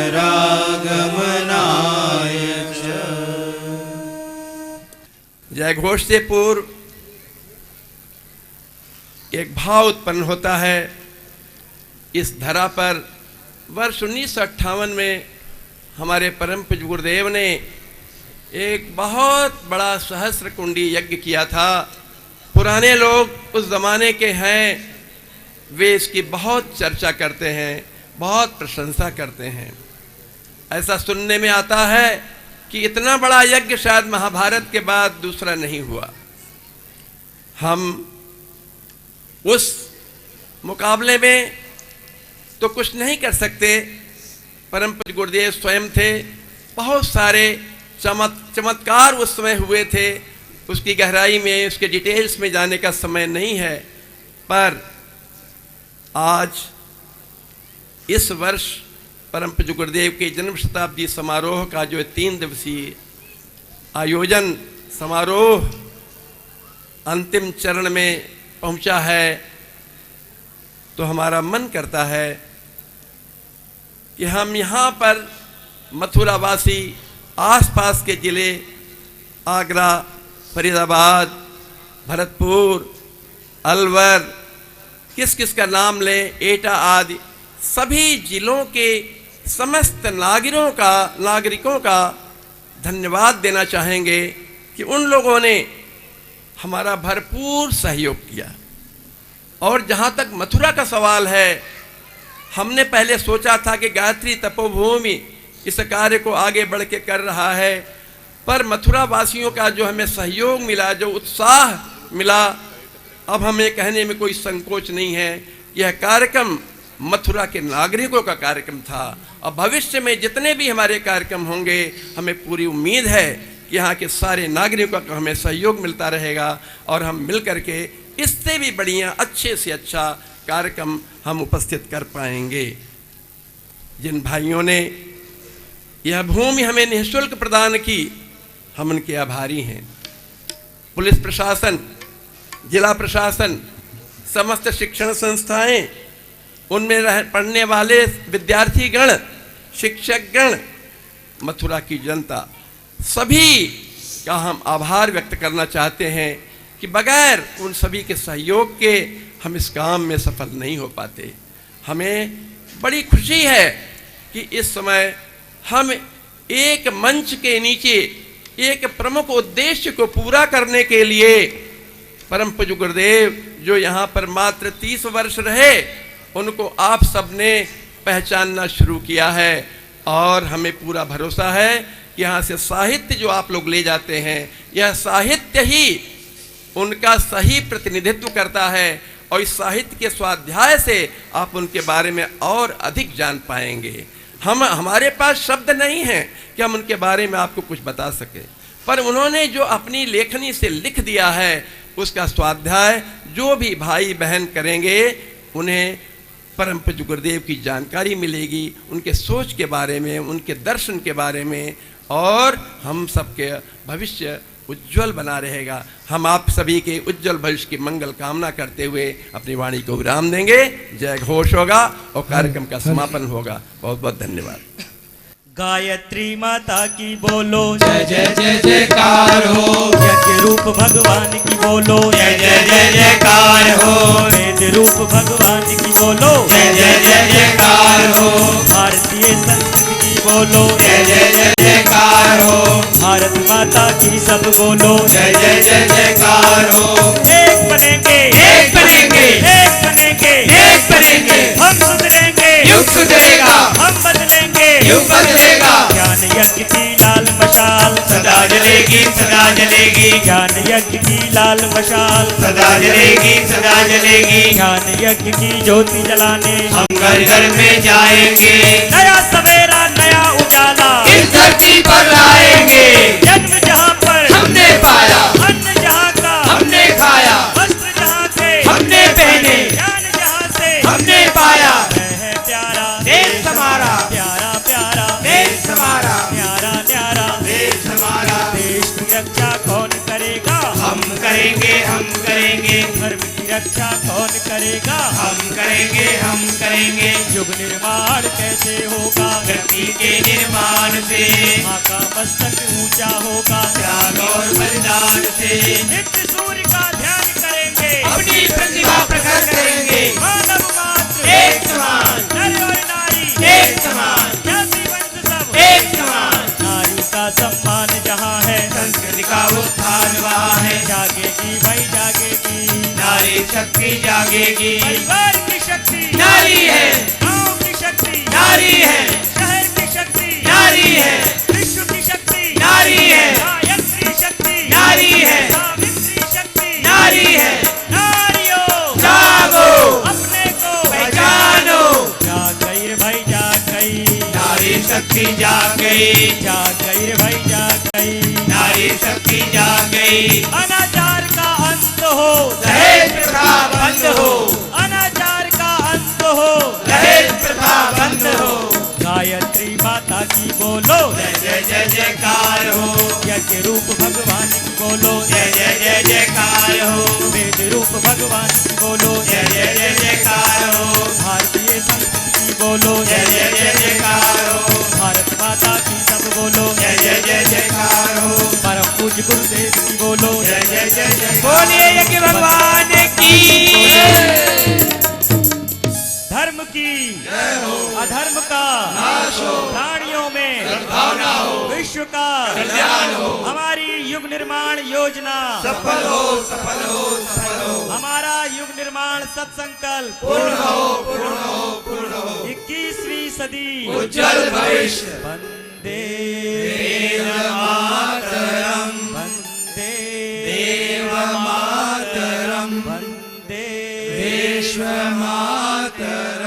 च। जय घोष से पूर्व एक भाव उत्पन्न होता है। इस धरा पर वर्ष 1958 में हमारे परम पूज्य गुरुदेव ने एक बहुत बड़ा सहस्र कुंडी यज्ञ किया था। पुराने लोग उस जमाने के हैं, वे इसकी बहुत चर्चा करते हैं, बहुत प्रशंसा करते हैं। ऐसा सुनने में आता है कि इतना बड़ा यज्ञ शायद महाभारत के बाद दूसरा नहीं हुआ। हम उस मुकाबले में तो कुछ नहीं कर सकते। परम पूज्य गुरुदेव स्वयं थे। बहुत सारे चमत्कार उस समय हुए थे। उसकी गहराई में, उसके डिटेल्स में जाने का समय नहीं है। पर आज इस वर्ष परम पूज्य गुरुदेव के जन्म शताब्दी समारोह का जो 3 दिवसीय आयोजन समारोह अंतिम चरण में पहुंचा है, तो हमारा मन करता है कि हम यहाँ पर मथुरावासी, आसपास के ज़िले आगरा, फरीदाबाद, भरतपुर, अलवर, किस किस का नाम लें, एटा आदि सभी जिलों के समस्त नागरिकों का धन्यवाद देना चाहेंगे कि उन लोगों ने हमारा भरपूर सहयोग किया। और जहाँ तक मथुरा का सवाल है, हमने पहले सोचा था कि गायत्री तपोभूमि इस कार्य को आगे बढ़ के कर रहा है, पर मथुरा वासियों का जो हमें सहयोग मिला, जो उत्साह मिला, अब हमें कहने में कोई संकोच नहीं है। यह कार्यक्रम मथुरा के नागरिकों का कार्यक्रम था और भविष्य में जितने भी हमारे कार्यक्रम होंगे, हमें पूरी उम्मीद है कि यहाँ के सारे नागरिकों का हमें सहयोग मिलता रहेगा और हम मिल करके इससे भी बढ़िया अच्छे से अच्छा कार्यक्रम हम उपस्थित कर पाएंगे। जिन भाइयों ने यह भूमि हमें निःशुल्क प्रदान की, हम उनके आभारी हैं। पुलिस प्रशासन, जिला प्रशासन, समस्त शिक्षण संस्थाएं, उनमें पढ़ने वाले विद्यार्थीगण, शिक्षकगण, मथुरा की जनता, सभी का हम आभार व्यक्त करना चाहते हैं कि बगैर उन सभी के सहयोग के हम इस काम में सफल नहीं हो पाते। हमें बड़ी खुशी है कि इस समय हम एक मंच के नीचे एक प्रमुख उद्देश्य को पूरा करने के लिए परम पूज्य गुरुदेव जो यहाँ पर मात्र 30 वर्ष रहे, उनको आप सबने पहचानना शुरू किया है और हमें पूरा भरोसा है कि यहाँ से साहित्य जो आप लोग ले जाते हैं, यह साहित्य ही उनका सही प्रतिनिधित्व करता है और इस साहित्य के स्वाध्याय से आप उनके बारे में और अधिक जान पाएंगे। हमारे पास शब्द नहीं हैं कि हम उनके बारे में आपको कुछ बता सकें, पर उन्होंने जो अपनी लेखनी से लिख दिया है, उसका स्वाध्याय जो भी भाई बहन करेंगे, उन्हें परम पूज्य गुरुदेव की जानकारी मिलेगी, उनके सोच के बारे में, उनके दर्शन के बारे में, और हम सबके भविष्य उज्जवल बना रहेगा। हम आप सभी के उज्जवल भविष्य की मंगल कामना करते हुए अपनी वाणी को विराम देंगे। जय घोष होगा और कार्यक्रम का समापन होगा। बहुत बहुत धन्यवाद। गायत्री माता की बोलो, जय जय जय जयकार हो। यज्ञ रूप भगवान की बोलो, जय जय जय जयकार हो। वेद रूप भगवान की बोलो, जय जय जय जयकार हो। भारतीय संस्कृति की बोलो, जय जय जय जयकार हो। भारत माता की सब बोलो, जय जय जय जयकार हो। एक बनेंगे, एक बनेंगे, एक बनेंगे, एक बनेंगे। हम सुधरेंगे, युग सुधरेगा, हम बदलेंगे, युग बदलेगा। ज्ञान यज्ञ की लाल मशाल सदा जलेगी, सदा जलेगी। ज्ञान यज्ञ की लाल मशाल सदा जलेगी, सदा जलेगी। ज्ञान यज्ञ की ज्योति जलाने हम घर घर में जाएंगे, नया सवेरा नया उजाला इस धरती पर लाएंगे। जन्म जहाँ पर हमने पाया, अन्न जहाँ का हमने खाया, वस्त्र जहाँ के हमने पहने, ज्ञान जहाँ से हमने पाया। है प्यारा देश हमारा, प्यारा प्यारा देश हमारा, न्यारा न्यारा देश हमारा। देश की रक्षा कौन करेगा, हम करेंगे, हम करेंगे। धर्म की रक्षा कौन करेगा, हम करेंगे, हम करेंगे। युग निर्माण कैसे होगा, धरती के निर्माण से। माँ का मस्तक ऊंचा होगा, त्याग और बलिदान से। नित्य सूर्य का ध्यान करेंगे, अपनी प्रतिभा प्रकट करेंगे। मानव मात्र एक समान, नर और नारी एक समान, जाति वंश सब एक समान। नारी का सम्मान जहाँ है, संस्कृति का उत्थान वहाँ है। जागेगी भाई जागेगी, नारी शक्ति जागेगी। परिवार की शक्ति नारी है, गाँव की शक्ति नारी है, शहर की शक्ति नारी है, विश्व की शक्ति नारी है, गायत्री शक्ति नारी है, सावित्री शक्ति नारी है। नारियों जागो, अपने को पहचानो। जाग गई रे भाई जाग गई, नारी शक्ति जाग गई, जाग गई रे भाई जाग गई। नारी शक्ति जाग गई। अनाचार का अंत हो, दहेज प्रथा बंद हो, अनाचार का अंत हो, दहेज प्रथा बंद हो। गायत्री माता की बोलो, जय जय जय जयकार हो। यज्ञ रूप भगवान की बोलो, जय जय जय जयकार हो। वेद रूप भगवान की बोलो, जय जय जय जयकार हो। भारतीय संस्कृति की बोलो, जय जय जय जयकार हो। भारत माता की सब बोलो, जय जय जय जयकार हो। परम पूज्य गुरुदेव की बोलो, जय जय जय जय। बोलिए यज्ञ भगवान की। धर्म की अधर्म का प्राणियों में विश्व का हमारी युग निर्माण योजना सफल हो सफल हो सफल हो। हमारा युग निर्माण सत्संकल्प पूर्ण हो पूर्ण हो पूर्ण हो। 21वीं सदी उज्जवल भविष्य। वंदे मातरम वंदे देव मातरम वंदे विश्व मातरम।